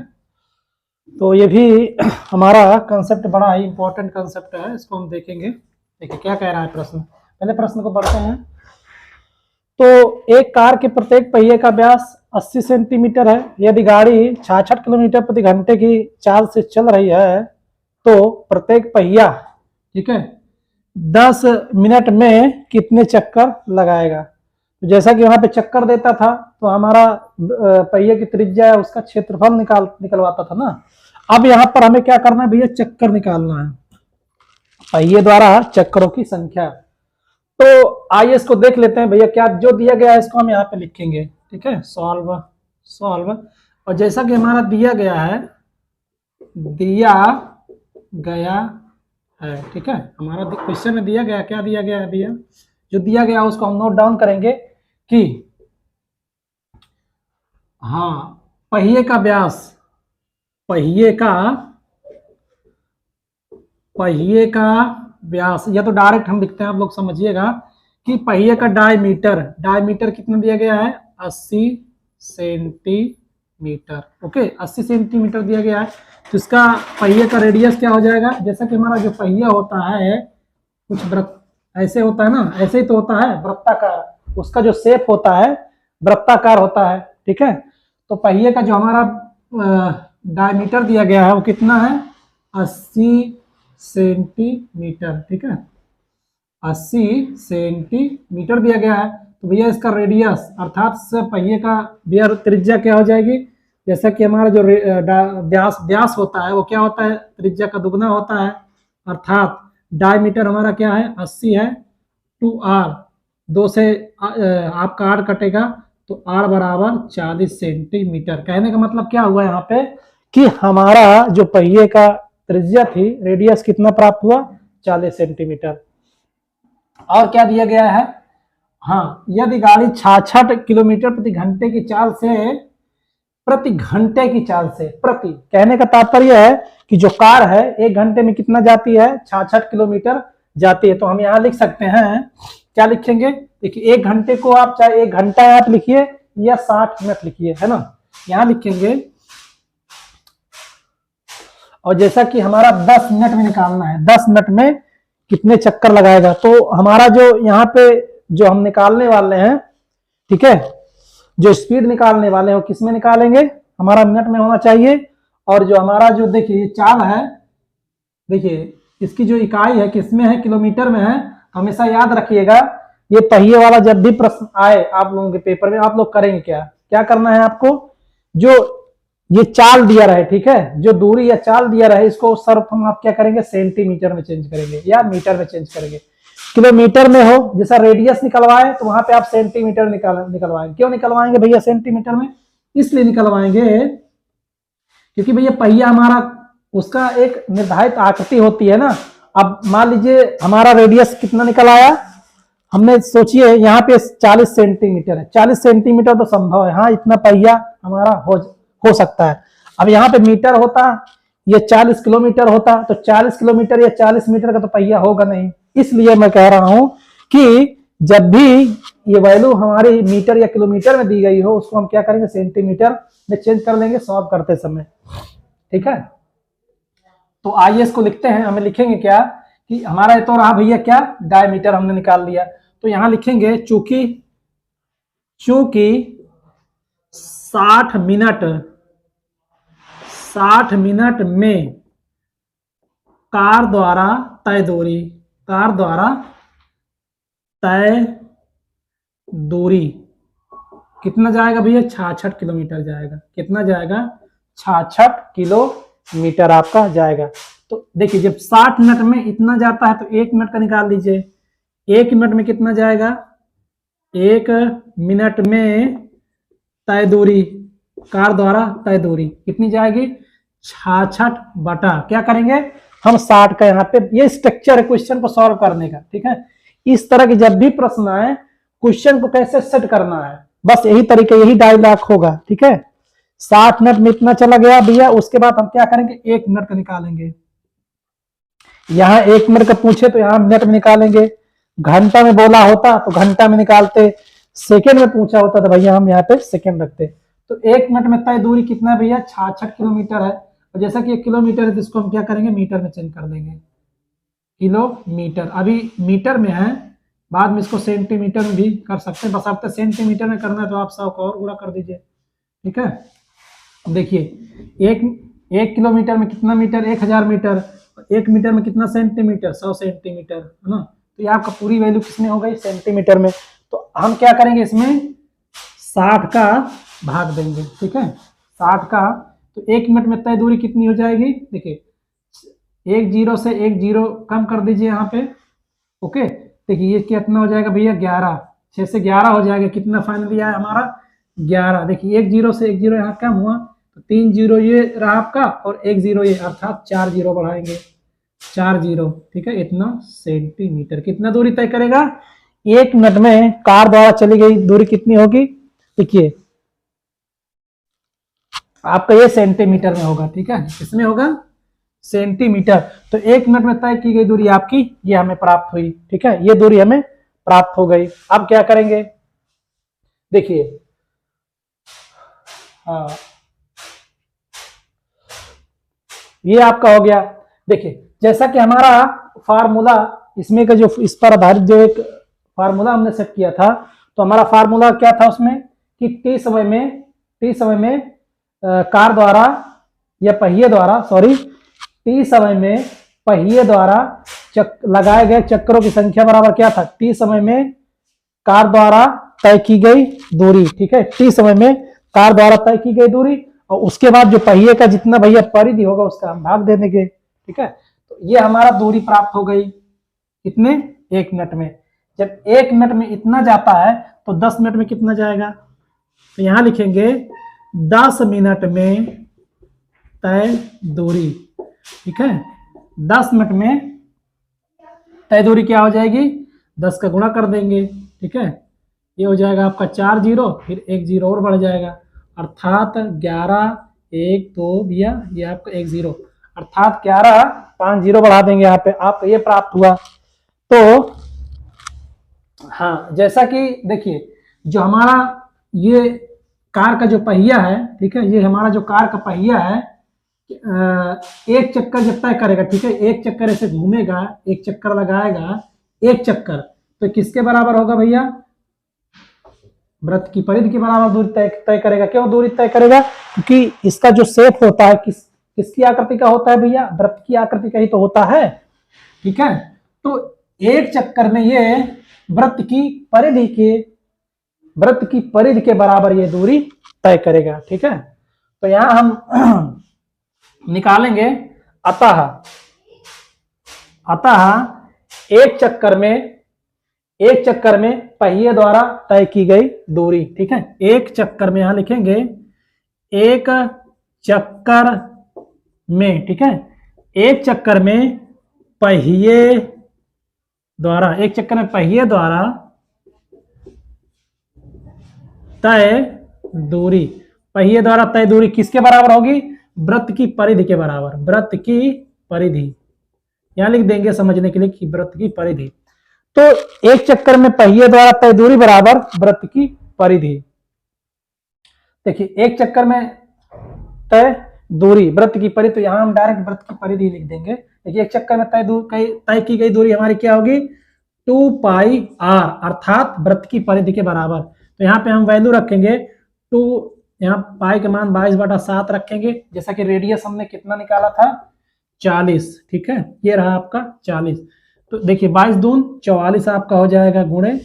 तो ये भी हमारा कंसेप्ट बड़ा ही इंपॉर्टेंट कंसेप्ट है, इसको हम देखेंगे। देखिए क्या कह रहा है प्रश्न, पहले प्रश्न को पढ़ते हैं। तो एक कार के प्रत्येक पहिए का व्यास 80 सेंटीमीटर है। यदि गाड़ी 66 किलोमीटर प्रति घंटे की चाल से चल रही है तो प्रत्येक पहिया, ठीक है, 10 मिनट में कितने चक्कर लगाएगा? तो जैसा कि वहां पे चक्कर देता था तो हमारा पहिए की त्रिज्या है उसका क्षेत्रफल निकलवाता था ना। अब यहाँ पर हमें क्या करना है भैया? चक्कर निकालना है, पहिए द्वारा चक्करों की संख्या। तो आइए इसको देख लेते हैं भैया। क्या जो दिया गया है इसको हम यहाँ पे लिखेंगे। ठीक है, सॉल्व और जैसा कि हमारा दिया गया है, ठीक है, हमारा क्वेश्चन में दिया गया, क्या दिया गया है भैया? जो दिया गया उसको हम नोट डाउन करेंगे कि हाँ पहिए का व्यास, या तो डायरेक्ट हम लिखते हैं, आप लोग समझिएगा कि पहिए का डायमीटर कितना दिया गया है? 80 सेंटीमीटर। ओके, 80 सेंटीमीटर दिया गया है। तो इसका पहिए का रेडियस क्या हो जाएगा? जैसा कि हमारा जो पहिया होता है कुछ वृत्त ऐसे होता है ना, ऐसे ही तो होता है वृत्ताकार, उसका जो शेप होता है वृत्ताकार होता है। ठीक है, तो पहिए का जो हमारा डायमीटर दिया गया है वो कितना है, 80 सेंटीमीटर, ठीक है, 80 सेंटीमीटर दिया गया है। तो भैया इसका रेडियस अर्थात पहिए का भैया त्रिज्या क्या हो जाएगी, जैसा कि हमारा जो व्यास व्यास होता है वो क्या होता है, त्रिज्या का दुगना होता है, अर्थात डायमीटर हमारा क्या है 80 है, 2r, 2 से आपका r कटेगा तो r बराबर 40 सेंटीमीटर। कहने का मतलब क्या हुआ यहाँ पे कि हमारा जो पहिए का त्रिज्या थी, रेडियस कितना प्राप्त हुआ, 40 सेंटीमीटर। और क्या दिया गया है, हाँ, यदि गाड़ी 66 किलोमीटर प्रति घंटे की चाल से, प्रति घंटे की चाल से, प्रति कहने का तात्पर्य है कि जो कार है 1 घंटे में कितना जाती है, 66 किलोमीटर जाती है। तो हम यहाँ लिख सकते हैं, क्या लिखेंगे, देखिए 1 घंटे को आप चाहे 1 घंटा आप लिखिए या 60 मिनट लिखिए, है ना, यहाँ लिखेंगे। और जैसा कि हमारा 10 मिनट में निकालना है, 10 मिनट में कितने चक्कर लगाएगा, तो हमारा जो यहाँ पे जो हम निकालने वाले हैं, ठीक है, जो स्पीड निकालने वाले हैं वो किस में निकालेंगे, हमारा मिनट में होना चाहिए। और जो हमारा जो देखिए चाल है, देखिए इसकी जो इकाई है किस में है, किलोमीटर में है। हमेशा याद रखिएगा, ये पहिए वाला जब भी प्रश्न आए आप लोगों के पेपर में, आप लोग करेंगे क्या, क्या करना है आपको, जो ये चाल दिया रहे, ठीक है, जो दूरी या चाल दिया रहे, इसको सर्फ हम आप क्या करेंगे, सेंटीमीटर में चेंज करेंगे या मीटर में चेंज करेंगे। किलोमीटर में हो, जैसा रेडियस निकलवाए तो वहां पे आप सेंटीमीटर निकलवाएंगे। क्यों निकलवाएंगे भैया सेंटीमीटर में, इसलिए निकलवाएंगे क्योंकि भैया पहिया हमारा उसका एक निर्धारित आकृति होती है ना। अब मान लीजिए हमारा रेडियस कितना निकल आया, हमने सोचिए यहाँ पे 40 सेंटीमीटर है, 40 सेंटीमीटर तो संभव है, हाँ इतना पहिया हमारा हो सकता है। अब यहाँ पे मीटर होता, ये 40 किलोमीटर होता, तो 40 किलोमीटर या 40 मीटर का तो पहिया होगा नहीं। इसलिए मैं कह रहा हूं कि जब भी ये वैल्यू हमारी मीटर या किलोमीटर में दी गई हो, उसको हम क्या करेंगे, सेंटीमीटर में चेंज कर लेंगे सॉल्व करते समय, ठीक है। तो आइए इसको लिखते हैं, हमें लिखेंगे क्या कि हमारा तो रहा भैया क्या, डायमीटर हमने निकाल लिया। तो यहां लिखेंगे चूंकि 60 मिनट में कार द्वारा तय दूरी कितना जाएगा भैया, 66 किलोमीटर जाएगा। कितना जाएगा, 66 किलोमीटर आपका जाएगा। तो देखिए जब 60 मिनट में इतना जाता है तो 1 मिनट का निकाल लीजिए, 1 मिनट में कितना जाएगा, 1 मिनट में तय दूरी, कार द्वारा तय दूरी कितनी जाएगी, 66 बटा क्या करेंगे हम 60 का। यहाँ पे ये स्ट्रक्चर है क्वेश्चन को सॉल्व करने का, ठीक है। इस तरह के जब भी प्रश्न आए, क्वेश्चन को कैसे सेट करना है, बस यही तरीका, यही डायलॉग होगा, ठीक है। 60 मिनट में इतना चला गया भैया, उसके बाद हम क्या करेंगे, 1 मिनट का निकालेंगे। यहाँ 1 मिनट का पूछे तो यहाँ मिनट में निकालेंगे, घंटा में बोला होता तो घंटा में निकालते, सेकेंड में पूछा होता तो भैया हम यहाँ पे सेकेंड रखते। तो 1 मिनट में तय दूरी कितना है भैया, 66 किलोमीटर है। और जैसा कि 1 किलोमीटर है तो इसको हम क्या करेंगे, मीटर में चेंज कर देंगे, किलोमीटर। अभी मीटर में है, बाद में इसको सेंटीमीटर में भी कर सकते हैं, बस आपको सेंटीमीटर में करना है तो आप 100 को और गुणा कर दीजिए, ठीक है। देखिए 1 किलोमीटर में कितना मीटर, 1000 मीटर, 1 मीटर में कितना सेंटीमीटर, 100 सेंटीमीटर, है ना। तो ये आपका पूरी वैल्यू किसमें हो गई, सेंटीमीटर में। तो हम क्या करेंगे, इसमें 60 का भाग देंगे, ठीक है, 60 का। तो 1 मिनट में तय दूरी कितनी हो जाएगी, देखिए 1 0 से 1 0 कम कर दीजिए यहाँ पे, ओके। देखिए ये कितना हो जाएगा भैया, 11, 6 से 11 हो जाएगा, कितना फाइनली आया हमारा 11। देखिए 1 0 से 1 0 यहाँ कम हुआ, तो 3 0 ये रहा आपका और 1 0 ये, अर्थात 4 0 बढ़ाएंगे, 4 0, ठीक है, इतना सेंटीमीटर। कितना दूरी तय करेगा, 1 मिनट में कार द्वारा चली गई दूरी कितनी होगी, देखिए आपका ये सेंटीमीटर में होगा, ठीक है, इसमें होगा सेंटीमीटर। तो 1 मिनट में तय की गई दूरी आपकी ये हमें प्राप्त हुई, ठीक है, ये दूरी हमें प्राप्त हो गई। अब क्या करेंगे, देखिए हाँ ये आपका हो गया। देखिए जैसा कि हमारा फार्मूला इसमें का जो इस पर आधारित जो एक फार्मूला हमने सेट किया था, तो हमारा फार्मूला क्या था उसमें कि टी समय में कार द्वारा या पहिए द्वारा, सॉरी, टी समय में पहिए द्वारा लगाए गए चक्रों की संख्या बराबर क्या था, टी समय में कार द्वारा तय की गई दूरी। ठीक है, टी समय में कार द्वारा तय की गई दूरी, और उसके बाद जो पहिए का जितना भैया परिधि होगा उसका हम भाग दे देंगे। ठीक है, तो ये हमारा दूरी प्राप्त हो गई कितने, 1 मिनट में। जब 1 मिनट में इतना जाता है तो 10 मिनट में कितना जाएगा, तो यहां लिखेंगे 10 मिनट में तय दूरी। ठीक है, 10 मिनट में तय दूरी क्या हो जाएगी, 10 का गुणा कर देंगे। ठीक है, ये हो जाएगा आपका 4 जीरो, फिर 1 जीरो और बढ़ जाएगा, अर्थात 11, 1 2 भैया ये आपका 1 जीरो, अर्थात 11, 5 जीरो बढ़ा देंगे यहाँ पे, आपको ये प्राप्त हुआ। तो हाँ, जैसा कि देखिए जो हमारा ये कार का जो पहिया है, ठीक है, ये हमारा जो कार का पहिया है, एक चक्कर जब तय करेगा, ठीक है, एक चक्कर ऐसे घूमेगा, एक चक्कर लगाएगा, एक चक्कर, तो किसके बराबर होगा भैया, वृत्त की परिधि के बराबर दूरी तय करेगा। क्यों दूरी तय करेगा, क्योंकि इसका जो शेप होता है किसकी आकृति का होता है भैया, वृत्त की आकृति का ही तो होता है। ठीक है, तो एक चक्कर में ये वृत्त की परिधि के बराबर ये दूरी तय करेगा। ठीक है, तो यहां हम निकालेंगे, अतः एक चक्कर में पहिए द्वारा तय की गई दूरी। ठीक है, एक चक्कर में यहां लिखेंगे, एक चक्कर में, ठीक है, एक चक्कर में पहिए द्वारा तय दूरी, पहिए द्वारा तय दूरी किसके बराबर होगी, वृत्त की परिधि के बराबर, वृत्त की परिधि, यहां लिख देंगे समझने के लिए कि वृत्त की परिधि। तो एक चक्कर में पहिए द्वारा तय दूरी बराबर वृत्त की परिधि। देखिए एक चक्कर में तय दूरी वृत्त की परिधि, तो यहां हम डायरेक्ट वृत्त की परिधि लिख देंगे। देखिए एक चक्कर में तय की गई दूरी हमारी क्या होगी, 2 पाई r, अर्थात वृत्त की परिधि के बराबर। तो यहाँ पे हम वैल्यू रखेंगे 2, यहाँ पाई के मान 22/7 रखेंगे, जैसा कि रेडियस हमने कितना निकाला था, 40। ठीक है, ये रहा आपका 40। तो देखिए 22 दून 44 आपका हो जाएगा, गुणे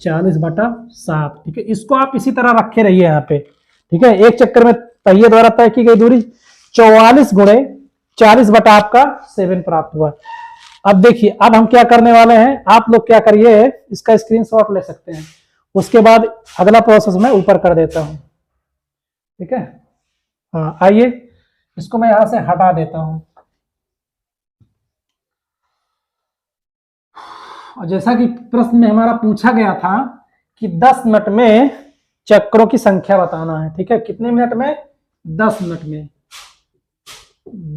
40/7। ठीक है, इसको आप इसी तरह रखे रहिए यहाँ पे। ठीक है, एक चक्कर में पहिए द्वारा तय की गई दूरी 44 गुणे 40/7 प्राप्त हुआ। अब देखिए अब हम क्या करने वाले हैं, आप लोग क्या करिए, इसका स्क्रीनशॉट ले सकते हैं, उसके बाद अगला प्रोसेस मैं ऊपर कर देता हूं। ठीक है, हाँ आइए इसको मैं यहां से हटा देता हूं। और जैसा कि प्रश्न में हमारा पूछा गया था कि 10 मिनट में चक्रों की संख्या बताना है। ठीक है, कितने मिनट में, 10 मिनट में।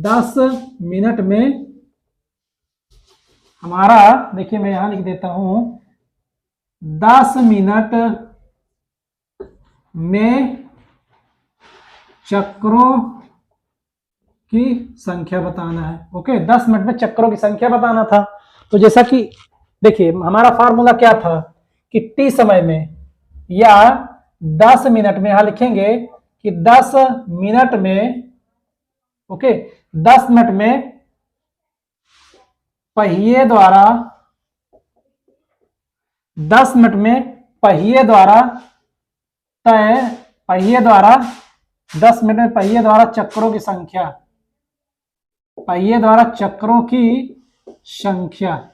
10 मिनट में हमारा, देखिए मैं यहां लिख देता हूं, 10 मिनट में चक्रों की संख्या बताना है। ओके, 10 मिनट में चक्रों की संख्या बताना था। तो जैसा कि देखिए हमारा फार्मूला क्या था कि टी समय में या 10 मिनट में, यहां लिखेंगे कि 10 मिनट में, ओके, 10 मिनट में पहिए द्वारा, 10 मिनट में पहिए द्वारा 10 मिनट में पहिए द्वारा चक्रों की संख्या, पहिए द्वारा चक्रों की संख्या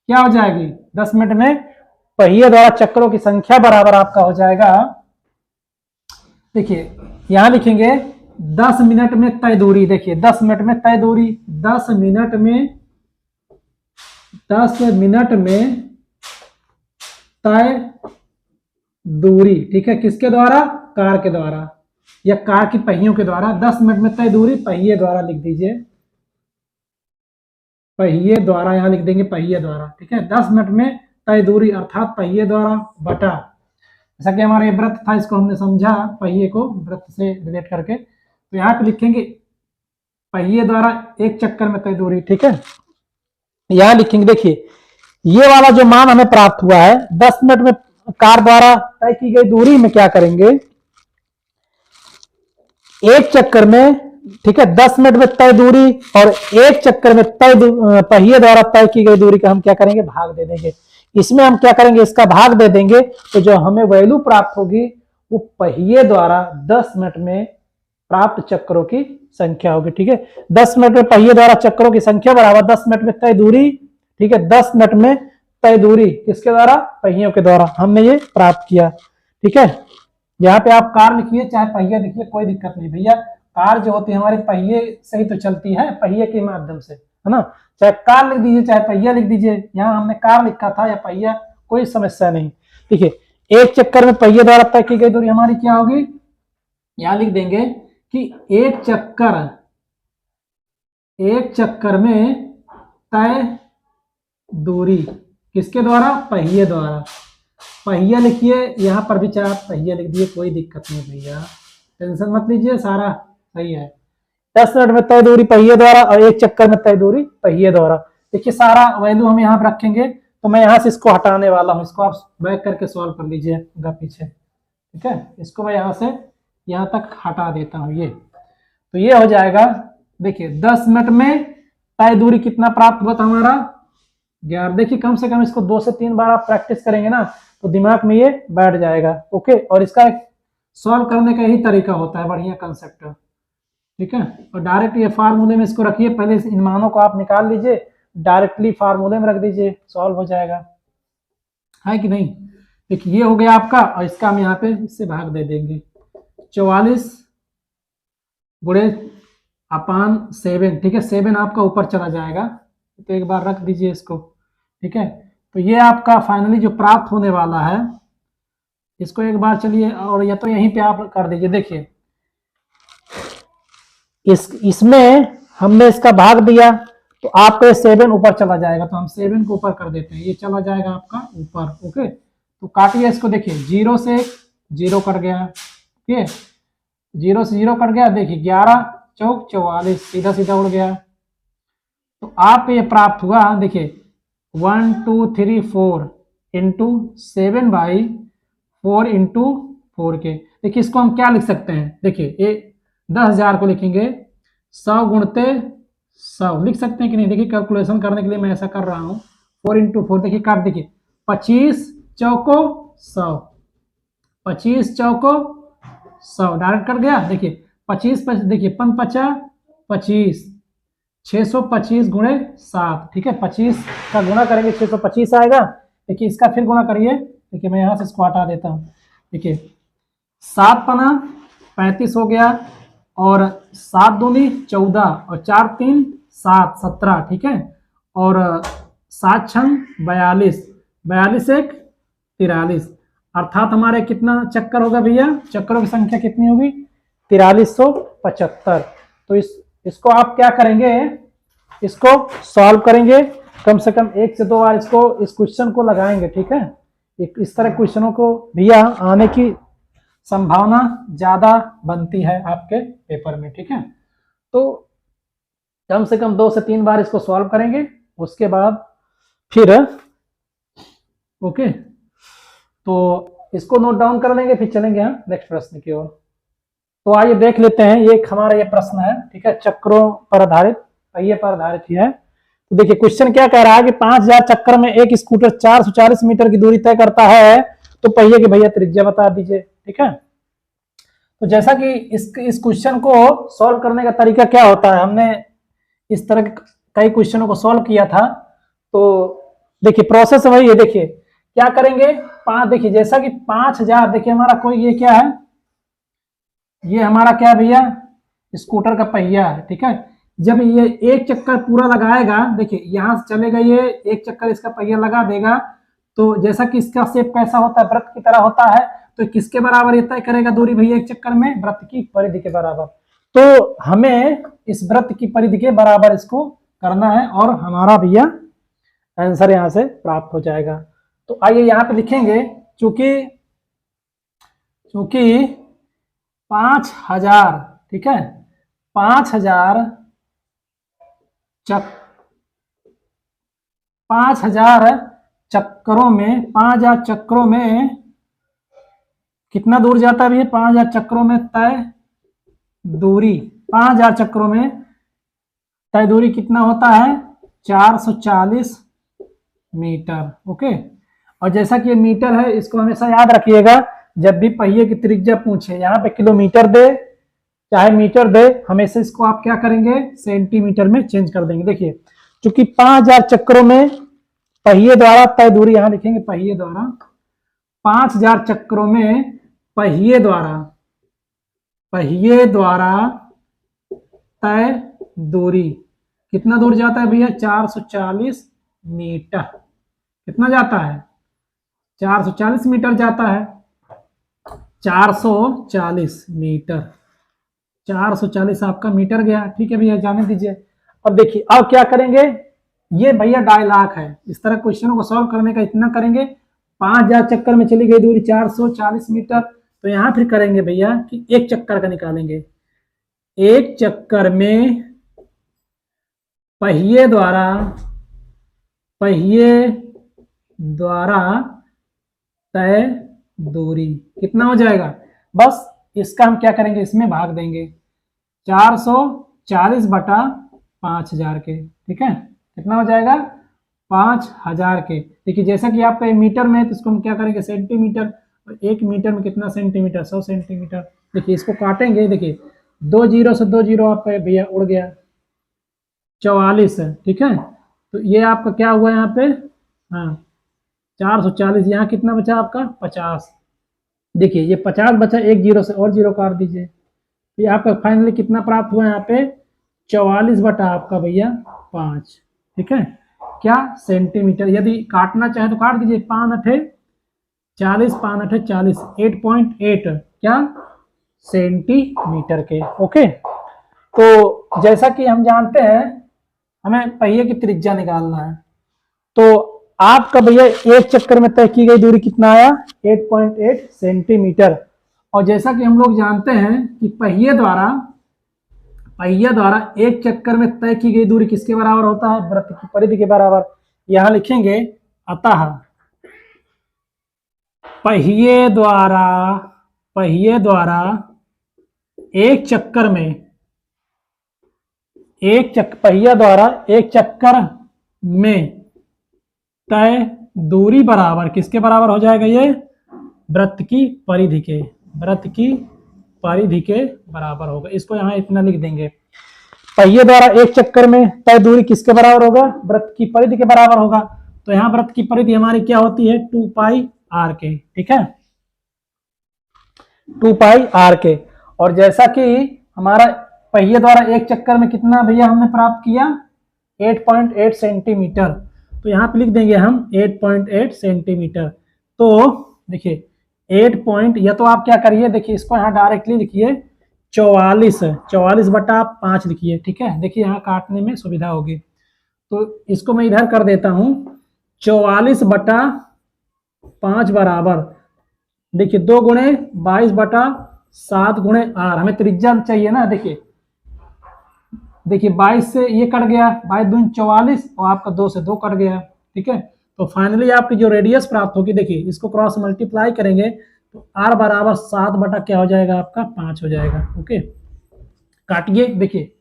क्या हो जाएगी, 10 मिनट में पहिए द्वारा चक्रों की संख्या बराबर आपका हो जाएगा, देखिए यहां लिखेंगे 10 मिनट में तय दूरी। देखिए 10 मिनट में तय दूरी, 10 मिनट में तय दूरी। ठीक है, किसके द्वारा, कार के द्वारा या कार की पहियों के द्वारा। 10 मिनट में तय दूरी पहिए द्वारा लिख दीजिए, पहिए द्वारा, यहां लिख देंगे पहिए द्वारा। ठीक है, 10 मिनट में तय दूरी अर्थात पहिए द्वारा बटा, जैसा कि हमारा ये वृत्त था, इसको हमने समझा पहिए को वृत्त से रिलेट करके, तो यहाँ पे लिखेंगे पहिए द्वारा एक चक्कर में तय दूरी। ठीक है, यहां लिखेंगे, देखिए ये वाला जो मान हमें प्राप्त हुआ है 10 मिनट में कार द्वारा तय की गई दूरी में क्या करेंगे, एक चक्कर में ठीक है, 10 मिनट में तय दूरी और एक चक्कर में पहिए द्वारा तय की गई दूरी का हम क्या करेंगे, भाग दे देंगे। इसमें हम क्या करेंगे, इसका भाग दे देंगे, तो जो हमें वैल्यू प्राप्त होगी वो पहिए द्वारा 10 मिनट में प्राप्त चक्रों की संख्या होगी। ठीक है, 10 मिनट में पहिए द्वारा चक्रों की संख्या बराबर 10 मिनट में तय दूरी। ठीक है, 10 मिनट में तय दूरी किसके द्वारा, पहियों के द्वारा हमने ये प्राप्त किया। ठीक है, यहाँ पे आप कार लिखिए चाहे पहिया लिखिए, कोई दिक्कत नहीं भैया। कार जो होती है हमारे पहिए से ही तो चलती है, पहिए के माध्यम से, है ना। चाहे कार लिख दीजिए चाहे पहिया लिख दीजिए, यहाँ हमने कार लिखा था या पहिया, कोई समस्या नहीं। ठीक है, एक चक्कर में पहिए द्वारा तय की गई दूरी हमारी क्या होगी, यहां लिख देंगे कि एक चक्कर में तय दूरी किसके द्वारा, पहिए द्वारा। पहिया लिखिए, यहां पर भी चाहे आप पहिया लिख दिए, कोई दिक्कत नहीं भैया, टेंशन मत लीजिए, सारा सही है। 10 मिनट में तय दूरी पहिए द्वारा और एक चक्कर में तय दूरी पहिए द्वारा। देखिए सारा वैल्यू हम यहाँ पर रखेंगे, तो मैं यहाँ से इसको हटाने वाला हूँ, इसको आप बैक करके सॉल्व कर लीजिएगा पीछे। ठीक है, इसको मैं यहाँ से यहाँ तक हटा देता हूँ, ये तो ये हो जाएगा। देखिए 10 मिनट में तय दूरी कितना प्राप्त हुआ था हमारा, 11। देखिए कम से कम इसको 2 से 3 बार आप प्रैक्टिस करेंगे ना तो दिमाग में ये बैठ जाएगा। ओके, और इसका एक सॉल्व करने का यही तरीका होता है, बढ़िया कंसेप्ट। ठीक है, और डायरेक्ट ये फार्मूले में इसको रखिए, पहले इन मानों को आप निकाल लीजिए, डायरेक्टली फार्मूले में रख दीजिए, सॉल्व हो जाएगा, है कि नहीं। देखिए ये हो गया आपका, और इसका हम यहाँ पे इससे भाग दे देंगे, 44 गुणे अपान 7। ठीक है, 7 आपका ऊपर चला जाएगा, तो एक बार रख दीजिए इसको। ठीक है, तो ये आपका फाइनली जो प्राप्त होने वाला है, इसको एक बार चलिए, और या तो यहीं पे आप कर दीजिए। देखिए इसमें हमने इसका भाग दिया, तो आपका 7 ऊपर चला जाएगा, तो हम 7 को ऊपर कर देते हैं, ये चला जाएगा आपका ऊपर। ओके, तो काटिए इसको, देखिए 0 से 0 कट गया। ठीक है, 0 से 0 कट गया, देखिए 11 चौक 44, सीधा सीधा उड़ गया। तो आप ये प्राप्त हुआ, देखिए 1 2 3 4 इंटू 7/4 इंटू 4 के। देखिए इसको हम क्या लिख सकते हैं, देखिए ये 10,000 को लिखेंगे 100 गुणते 100 लिख सकते हैं कि नहीं। देखिए कैलकुलेशन करने के लिए मैं ऐसा कर रहा हूँ, 4 इंटू 4, देखिए काट, देखिए 25 चौको 100, 25 चौको 100 डायरेक्ट कट गया। देखिए 25 देखिए 5×5 = 25, 625 गुणे 7। ठीक है, 25 का गुणा करेंगे 625 आएगा। देखिए इसका फिर गुणा करिए, देखिए मैं यहाँ से इसको हटा देता हूँ। देखिए 7 पना 35 हो गया, और 7 दूनी 14, और 4 3 7 17। ठीक है, और 7 6 42, 42 1 43, अर्थात हमारे कितना चक्कर होगा भैया, चक्करों की संख्या कितनी होगी, 4375। तो इसको आप क्या करेंगे, इसको सॉल्व करेंगे, कम से कम 1 से 2 बार इसको, इस क्वेश्चन को लगाएंगे। ठीक है, इस तरह क्वेश्चनों को भैया आने की संभावना ज्यादा बनती है आपके पेपर में। ठीक है, तो कम से कम 2 से 3 बार इसको सॉल्व करेंगे, उसके बाद फिर ओके, तो इसको नोट डाउन कर लेंगे, फिर चलेंगे हम नेक्स्ट प्रश्न की ओर। तो आइए देख लेते हैं, ये हमारा ये प्रश्न है। ठीक है, चक्रों पर आधारित, पहिए पर आधारित ही है। तो देखिए क्वेश्चन क्या कह रहा है कि 5000 चक्कर में एक स्कूटर 440 मीटर की दूरी तय करता है, तो पहिए के भैया त्रिज्या बता दीजिए। ठीक है, तो जैसा कि इस क्वेश्चन को सॉल्व करने का तरीका क्या होता है, हमने इस तरह के कई क्वेश्चनों को सॉल्व किया था। तो देखिए प्रोसेस वही है, देखिए क्या करेंगे, देखिए जैसा कि 5000, देखिए हमारा कोई ये क्या है, ये हमारा क्या भैया, स्कूटर का पहिया है। ठीक है, जब ये एक चक्कर पूरा लगाएगा, देखिए यहां से चलेगा, ये एक चक्कर इसका पहिया लगा देगा, तो जैसा कि इसका शेप कैसा होता है, वृत्त की तरह होता है, तो किसके बराबर ये तय करेगा दूरी भैया, एक चक्कर में वृत्त की परिधि के बराबर। तो हमें इस वृत्त की परिधि के बराबर इसको करना है, और हमारा भैया आंसर यहां से प्राप्त हो जाएगा। तो आइए यहाँ पे लिखेंगे, चूंकि 5000, ठीक है, 5000 चक्करों में, 5000 चक्करों में कितना दूर जाता है भैया, 5000 चक्करों में तय दूरी 5000 चक्रों में तय दूरी कितना होता है? 440 मीटर। ओके, और जैसा कि ये मीटर है, इसको हमेशा याद रखिएगा, जब भी पहिए की त्रिज्या पूछे, यहाँ पे किलोमीटर दे चाहे मीटर दे, हमेशा इसको आप क्या करेंगे? सेंटीमीटर में चेंज कर देंगे। देखिए, चूंकि 5000 चक्रों में पहिए द्वारा तय दूरी, यहां लिखेंगे पहिए द्वारा, 5000 चक्रों में पहिए द्वारा तय दूरी कितना दूर जाता है भैया? 440 मीटर। कितना जाता है? 440 मीटर जाता है। 440 मीटर, 440 आपका मीटर गया। ठीक है भैया, जाने दीजिए। अब देखिए, अब क्या करेंगे? ये भैया डायलॉग है, इस तरह क्वेश्चनों को सॉल्व करने का इतना करेंगे। 5000 चक्कर में चली गई दूरी 440 मीटर, तो यहां फिर करेंगे भैया कि एक चक्कर का निकालेंगे। एक चक्कर में पहिए द्वारा तय दूरी कितना हो जाएगा? बस इसका हम क्या करेंगे? इसमें भाग देंगे 440 बटा 5000 के। ठीक है, कितना हो जाएगा? 5000 के। देखिए, जैसा कि आपका मीटर में है, तो इसको हम क्या करेंगे? सेंटीमीटर। एक मीटर में कितना सेंटीमीटर? 100 सेंटीमीटर। देखिए, इसको काटेंगे। देखिए, 2 जीरो से 2 जीरो आपका भैया उड़ गया, 44 है। ठीक है, तो ये आपका क्या हुआ यहाँ पे? हाँ, 440। यहाँ कितना बचा आपका? 50। देखिए, ये 50 बचा, एक जीरो से और जीरो काट दीजिए, तो ये आपका फाइनली कितना प्राप्त हुआ यहाँ पे? 44 बटा आपका भैया 5। ठीक है, क्या? सेंटीमीटर। यदि काटना चाहे तो काट दीजिए। 5 अठे 40, 5 अठे 40, 8.8 क्या? सेंटीमीटर के। ओके, तो जैसा कि हम जानते हैं, हमें पहिए की त्रिज्या निकालना है, तो आपका भैया एक चक्कर में तय की गई दूरी कितना आया? 8.8 सेंटीमीटर। और जैसा कि हम लोग जानते हैं कि पहिए द्वारा एक चक्कर में तय की गई दूरी किसके बराबर होता है? वृत्त की परिधि के बराबर। यहां लिखेंगे, अतः पहिए द्वारा एक चक्कर में तय दूरी बराबर किसके बराबर हो जाएगा? ये वृत्त की परिधि के बराबर होगा। इसको यहाँ इतना लिख देंगे, पहिए द्वारा एक चक्कर में तय दूरी किसके बराबर होगा? वृत्त की परिधि के बराबर होगा। तो यहाँ वृत्त की परिधि हमारी क्या होती है? 2 पाई आर के। ठीक है, 2 पाई आर के। और जैसा कि हमारा पहिए द्वारा एक चक्कर में कितना भैया हमने प्राप्त किया? 8.8 सेंटीमीटर। तो यहाँ पे लिख देंगे हम 8.8 सेंटीमीटर। तो देखिए, 8 पॉइंट, या तो आप क्या करिए, देखिए इसको यहाँ डायरेक्टली लिखिए 44 बटा 5 लिखिए। ठीक है, देखिए यहाँ काटने में सुविधा होगी, तो इसको मैं इधर कर देता हूँ। 44 बटा 5 बराबर, देखिए 2 गुणे 22 बटा 7 गुणे आर। हमें त्रिज्या चाहिए ना। देखिए 22 से ये कट गया, 22 दूनी 44, और आपका 2 से 2 कट गया। ठीक है, तो फाइनली आपकी जो रेडियस प्राप्त होगी, देखिए इसको क्रॉस मल्टीप्लाई करेंगे तो r बराबर 7 बटा क्या हो जाएगा? आपका 5 हो जाएगा। ओके, काटिए। देखिए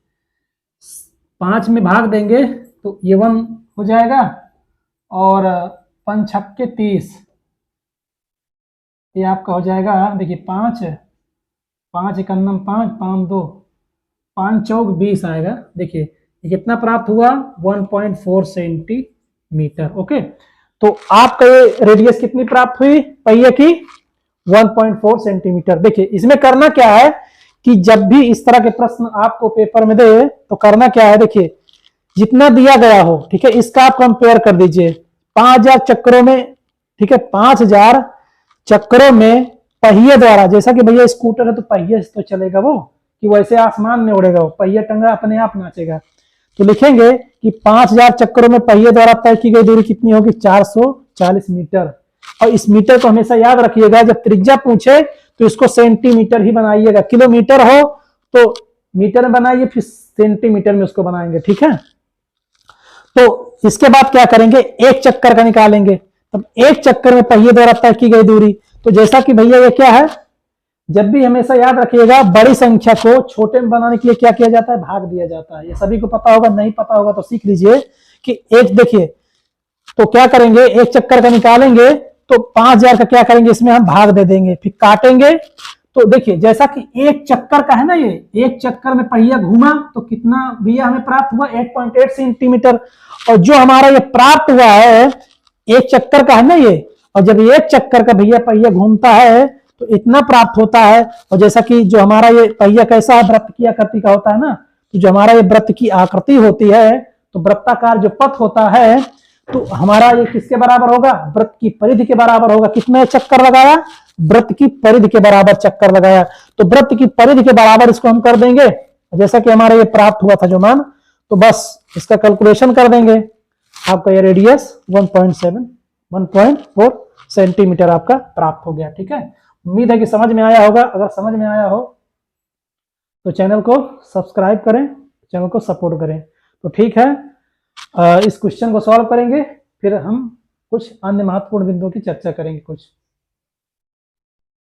5 में भाग देंगे तो ये 1 हो जाएगा, और 5 छक्के 30, ये आपका हो जाएगा। देखिए 5 एकन्नम 5, 5 2, 5 चौक 20 आएगा। देखिए ये कितना प्राप्त हुआ? 1.4 सेंटीमीटर। ओके, तो आपका ये रेडियस कितनी प्राप्त हुई पहिए की? 1.4 सेंटीमीटर। देखिए इसमें करना क्या है कि जब भी इस तरह के प्रश्न आपको पेपर में दे, तो करना क्या है? देखिए जितना दिया गया हो, ठीक है, इसका आप कंपेयर कर दीजिए। 5000 चक्रों में, ठीक है, 5000 चक्रों में पहिए द्वारा, जैसा कि भैया स्कूटर है तो पहिए से तो चलेगा वो, कि वैसे आसमान में उड़ेगा वो, पहिया टंगा अपने आप नाचेगा। तो लिखेंगे कि 5000 चक्रों में पहिए द्वारा तय की गई दूरी कितनी होगी? 440 मीटर। और इस मीटर को हमेशा याद रखिएगा, जब त्रिज्या पूछे तो इसको सेंटीमीटर ही बनाइएगा। किलोमीटर हो तो मीटर में बनाइए, फिर सेंटीमीटर में उसको बनाएंगे। ठीक है, तो इसके बाद क्या करेंगे? एक चक्कर का निकालेंगे। तब एक चक्कर में पहिए द्वारा तय की गई दूरी, तो जैसा कि भैया ये क्या है? जब भी हमेशा याद रखिएगा, बड़ी संख्या को छोटे में बनाने के लिए क्या किया जाता है, भाग दिया जाता है। ये सभी को पता होगा, नहीं पता होगा तो सीख लीजिए कि एक, देखिए तो क्या करेंगे, एक चक्कर का निकालेंगे तो 5000 का क्या करेंगे, इसमें हम भाग दे देंगे, फिर काटेंगे। तो देखिए जैसा कि एक चक्कर का है ना, ये एक चक्कर में पहिया घूमा तो कितना भैया हमें प्राप्त हुआ, 8.8 सेंटीमीटर। और जो हमारा ये प्राप्त हुआ है एक चक्कर का है ना ये, और जब एक चक्कर का भैया पहिया घूमता है तो इतना प्राप्त होता है। और जैसा कि जो हमारा ये पहिया कैसा है, वृत्त की आकृति का होता है ना, तो जो हमारा ये वृत्त की आकृति होती है, तो वृत्ताकार जो पथ होता है, तो हमारा ये किसके बराबर होगा, वृत्त की परिधि के बराबर होगा। कितने चक्कर लगाया, वृत्त की परिधि के बराबर चक्कर लगाया, तो वृत्त की परिधि के बराबर इसको हम कर देंगे। जैसा कि हमारा ये प्राप्त हुआ था जो मान, तो बस इसका कैलकुलेशन कर देंगे। आपका ये रेडियस 1.4 सेंटीमीटर आपका प्राप्त हो गया। ठीक है, उम्मीद है कि समझ में आया होगा। अगर समझ में आया हो तो चैनल को सब्सक्राइब करें, चैनल को सपोर्ट करें। तो ठीक है, इस क्वेश्चन को सॉल्व करेंगे, फिर हम कुछ अन्य महत्वपूर्ण बिंदुओं की चर्चा करेंगे कुछ।